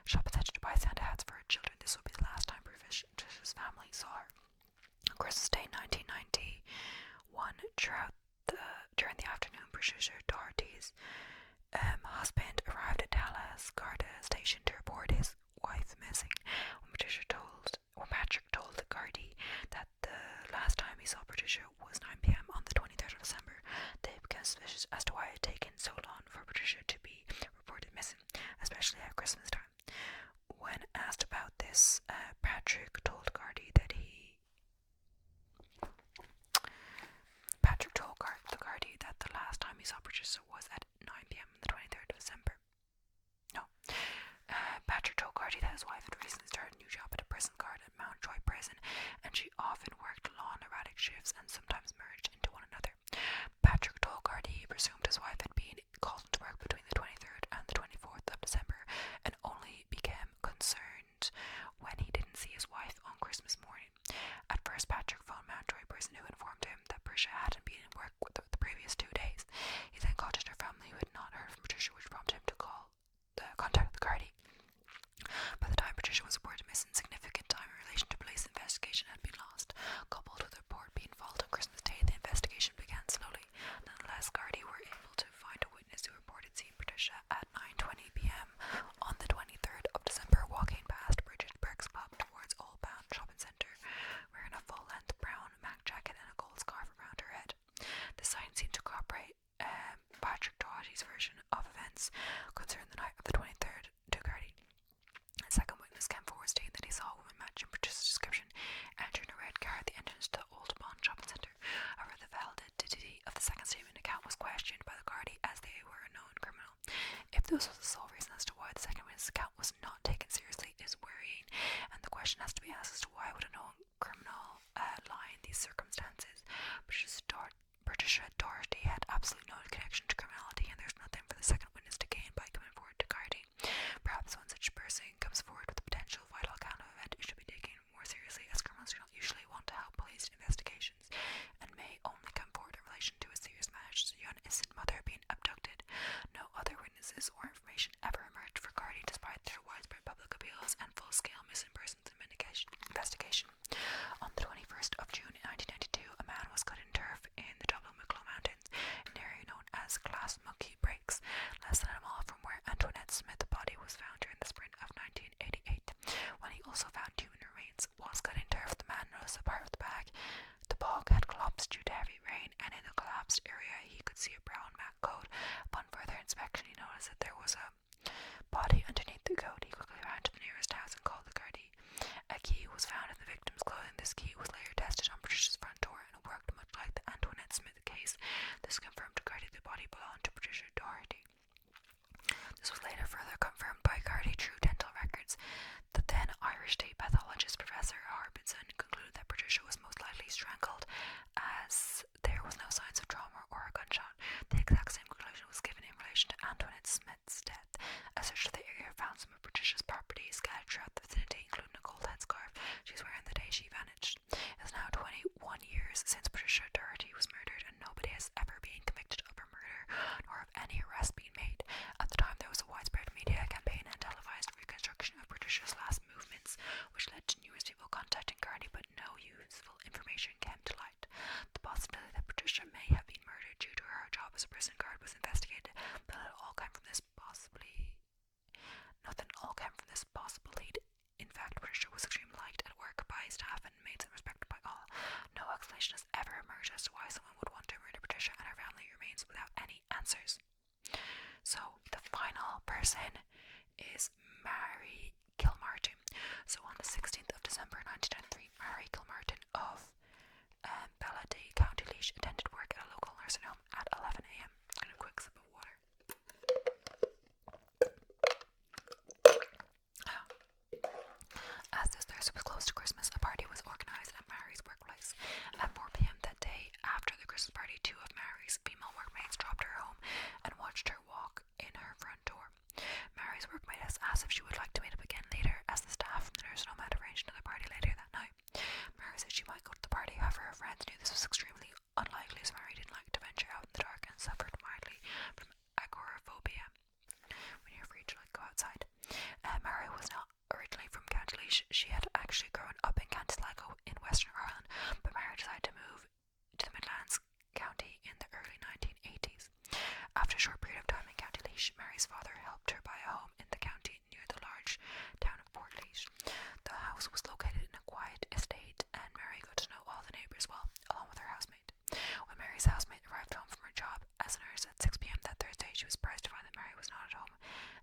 shop etc. to buy Santa hats for her children. This would be the last time Patricia's family saw her. On Christmas Day 1991, during the afternoon, Patricia Doherty's husband arrived at Dallas Garda station to report his wife missing. When Patrick told the Gardaí that the last time he saw Patricia was 9 p.m. on the 23rd of December, they became suspicious as to why it had taken so long for Patricia to be reported missing, especially at Christmas time. When asked about this, Patrick told the Gardaí that the last time he saw Patricia was at 9 p.m. on the 23rd of December. Patrick told Gardaí that his wife had recently started a new job at a prison guard at Mountjoy Prison, and she often worked long erratic shifts and sometimes merged into one another. Patrick told Gardaí he presumed his wife had been called into work between the 23rd and the 24th of December, and only became concerned when he didn't see his wife on Christmas morning. At first, Patrick phoned Mountjoy Prison, who informed him that Patricia hadn't been in work the previous 2 days. He then contacted her family, who had not heard from Patricia, which prompted him to contact the Gardaí. By the time Patricia was reported missing, significant time in relation to police investigation had been lost. Coupled with the report being filed on Christmas Day, the investigation began slowly. Nonetheless, Gardaí were able to find a witness who reported seeing Patricia at 9:20 p.m. on the 23rd of December walking past Bridget Burke's pub towards Old Town Shopping Centre, wearing a full-length brown mac jacket and a gold scarf around her head. The sign seemed to corroborate Patrick Doherty's version of events concerning the night of the 23rd to Gardaí. A second witness came forward stating that he saw a woman matching Patricia's description entering a red car at the entrance to the Old Town Shopping Centre. However, the validity of the second statement account was questioned by the Gardaí as they were a known criminal. If this was the sole reason as to why the second witness' account was not taken seriously is worrying, and the question has to be asked as to why would a known criminal lie in these circumstances. Patricia Doherty had absolutely no connection to criminality, and there's nothing for the second witness to gain by coming forward to Gardaí. Perhaps when such a person comes forward with a potential vital account of event, it should be taken more seriously, as criminals do not usually want to help police investigations and may only come forward in relation to a serious matter such as an innocent mother being abducted. No other witnesses or information ever emerged for Gardaí despite their widespread public appeals and full-scale missing persons investigation. On the 21st of June 1992, a man was cut in turf in the Dublin Wicklow Mountains, an area known as Glass Monkey Breaks, less than a mile from where Antoinette Smith's body was found during the spring of 1988. When he also found human remains whilst cutting turf, the man noticed that part of the bog had collapsed due to heavy rain, and in the collapsed area he could see a brown mat coat. Upon further inspection, he noticed that there was a body underneath the coat. He quickly ran to the nearest house and called the Gardaí. A key was found in the victim's clothing. This key was later tested on Patricia's front door and it worked much like the Antoinette Smith case. This confirmed to Gardaí the body belonged to Patricia Doherty. This was later further confirmed by Gardaí through dental records. The then Irish state pathologist Professor Harbinson concluded that Patricia was most likely strangled, as there was no signs of trauma or a gunshot. The exact same conclusion was given in relation to Antoinette Smith's death. A search of the area found some of Patricia's property scattered throughout the vicinity, including a gold headscarf she's wearing the day she vanished. It is now 21 years since Patricia Doherty was murdered, and nobody has ever been convicted of her murder, nor of any arrest being made. At the time, there was a widespread media campaign and televised reconstruction of Patricia's last movements, which led to numerous people contacting Gardaí, but no useful information came to light. The possibility that Patricia may have been murdered due to her job as a prison guard was investigated, but nothing all came from this possible lead. In fact, Patricia was extremely liked at work by staff and made and respected by all. No explanation has ever emerged as to why someone would want to murder Patricia, and her family remains without any answers. So, the final person is Mary Kilmartin. So, on the 16th of December 1993, Mary Kilmartin of Balladee, County Laois, attended work at a local nursing home at 11 a.m. And a quick sip of water. As this Thursday was close to Christmas, a party was organised at Mary's workplace. At 4 p.m. that day, after the Christmas party, 2 of Mary's female workmates dropped her home and watched her walk in her front door. Mary's workmate has asked if she would like to meet up again later, as the staff from the nursing home had arranged another party later that night. Mary said she might go to the party, however her friends knew this was extremely unlikely, so Mary didn't like to venture out short period of time in County Laois, Mary's father helped her buy a home in the county near the large town of Portlaoise. The house was located in a quiet estate, and Mary got to know all the neighbours well, along with her housemate. When Mary's housemate arrived home from her job as a nurse at 6 p.m. that Thursday, she was surprised to find that Mary was not at home,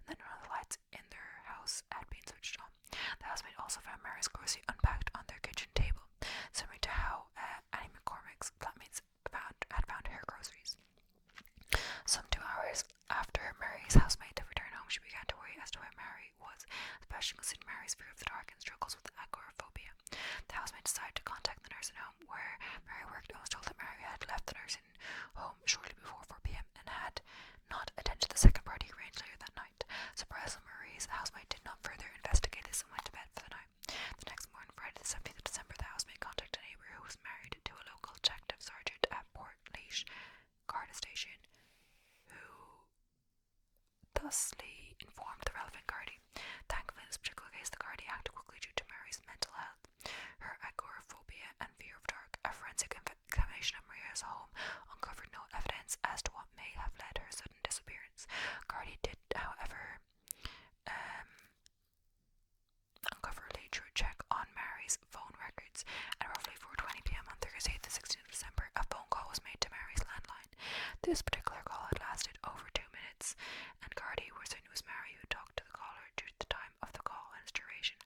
and that none of the lights in their house had been switched on. The housemate also found Mary's grocery unpacked on their kitchen table, similar to how Annie McCormick's flatmates had found her groceries. Some 2 hours after Mary's housemate had returned home, she began to worry as to where Mary was, especially considering Mary's fear of the dark and struggles with agoraphobia. The housemate decided to contact the nursing home where Mary worked and was told that Mary had left the nursing home shortly before 4 p.m. and had not attended the second party arranged later that night. Surprisingly, Marie's housemate did not further investigate this and went to bed for the night. The next morning, Friday the 17th of December, the housemate contacted a neighbour who was married to a local detective sergeant at Portlaoise Garda Station, who thusly informed the relevant Gardaí. Thankfully, in this particular case, the Gardaí acted quickly due to Mary's mental health, her agoraphobia and fear of dark. A forensic examination of Maria's home uncovered no evidence as to what may have led her sudden disappearance. Gardaí did, however, uncover a true check on Mary's phone records. At roughly 4:20 p.m. on Thursday, the 16th of December, a phone call was made to Mary's landline. This particular call had lasted over 2 minutes, and Gardaí were certain it was Mary who talked to the caller due to the time of the call and its duration.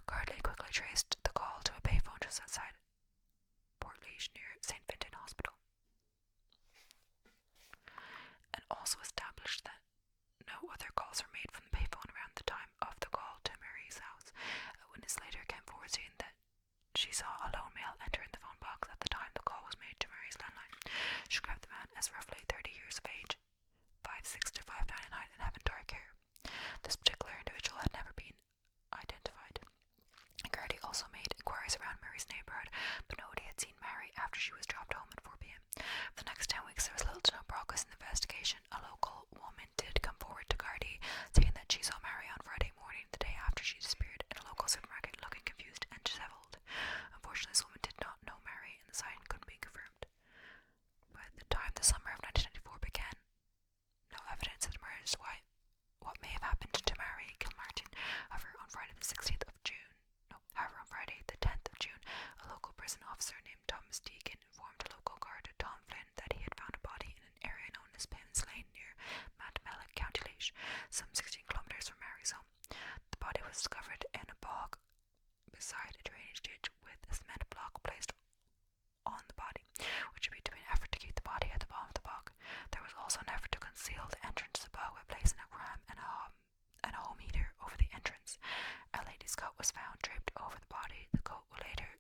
Gardaí quickly traced the call to a payphone just outside Portlaoise near St. Vincent Hospital, and also established that no other calls were made from the payphone around the time of the call to Mary's house. A witness later came forward saying that she saw a lone male enter in the phone box at the time the call was made to Mary's landline. She described the man as roughly 30 years of age, 5'6" to 5'9" in height, and having dark hair. This particular individual had never been identified. Gardaí also made inquiries around Mary's neighbourhood, but nobody had seen Mary after she was dropped home at 4 p.m. For the next 10 weeks, there was little to no progress in the investigation. A local woman did come forward to Gardaí, saying that she saw Mary on Friday morning, the day after she disappeared, in a local supermarket, looking confused and dishevelled. Unfortunately, this woman did not know Mary, and the sighting couldn't be confirmed. By the time the summer of 1994 began, no evidence had emerged what may have happened to Mary Kilmartin. However, on Friday the 10th of June, a local prison officer named Thomas Deacon informed local guard Tom Flynn that he had found a body in an area known as Pim's Lane near Mountmellick, County Laois, some 16 kilometres from Mary's home. The body was discovered in a bog beside a drainage ditch with a cement block placed on the body, which would be to be an effort to keep the body at the bottom of the bog. There was also an effort to conceal the entrance to the bog by placing a ram and a home heater over the entrance. A lady's coat was found draped over the body. The coat would later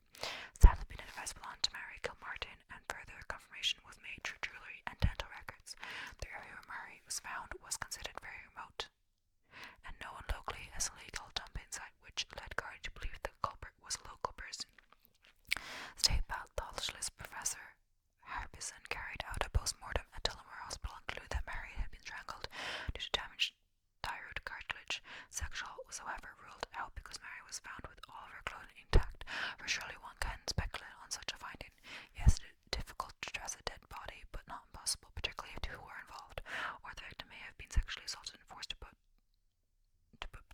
sadly be identified as belonging to Mary Kilmartin, and further confirmation was made through jewellery and dental records. The area where Mary was found was considered very remote and known locally as a legal dumping site, which led Gardaí to believe the culprit was a local person. State pathologist Professor Harbison carried out a post-mortem at Tullamore Hospital and concluded that Mary had been strangled due to damaged thyroid cartilage. Sexual was, however, ruled out because Mary was found with all of her clothing intact. For surely one can speculate on such a finding. Yes, it is difficult to dress a dead body, but not impossible, particularly if two were involved, or the victim may have been sexually assaulted and forced to put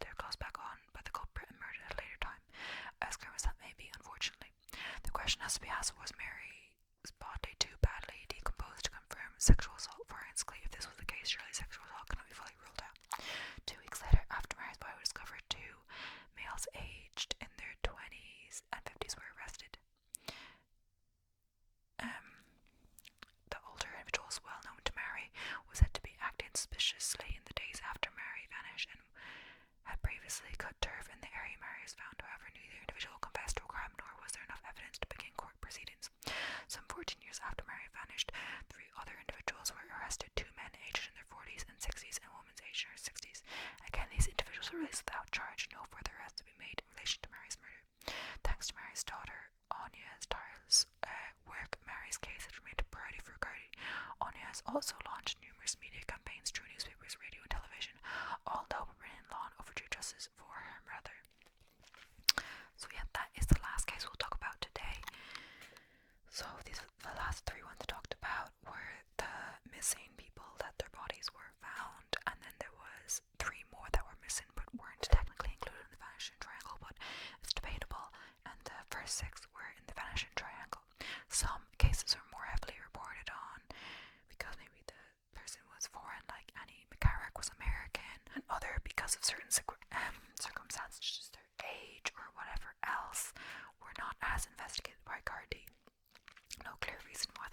their clothes back on by the culprit and murdered at a later time. As grim as that may be, unfortunately, the question has to be asked: was Mary's body too badly decomposed to confirm sexual assault? Forensically, if this was the case, surely sexual assault cannot be fully ruled out. 2 weeks later, after Mary's body was discovered, 2 males aged in their 20s and 50s were arrested. The older individuals, well known to Mary, was said to be acting suspiciously in the days after Mary vanished and had previously cut turf in the area Mary was found. However, neither individual confessed to a crime, nor was there enough evidence to begin court proceedings. Some 14 years after Mary vanished, 3 other individuals were arrested, 2 men aged in their 40s and 60s and a woman aged in her 60s. Again, these individuals were released without charge. No further arrests have been made in relation to Mary's murder. Thanks to Mary's daughter Anya's tireless work, Mary's case has remained a priority for Gardaí. Anya has also launched numerous media campaigns through newspapers, radio and television, all to help bring in law and overdue justice for her brother. So yeah, that is the last case we'll talk about today. So the last 3 ones I talked about were the missing people that their bodies were significant other because of certain circumstances, just their age or whatever else, were not as investigated by Gardaí. No clear reason why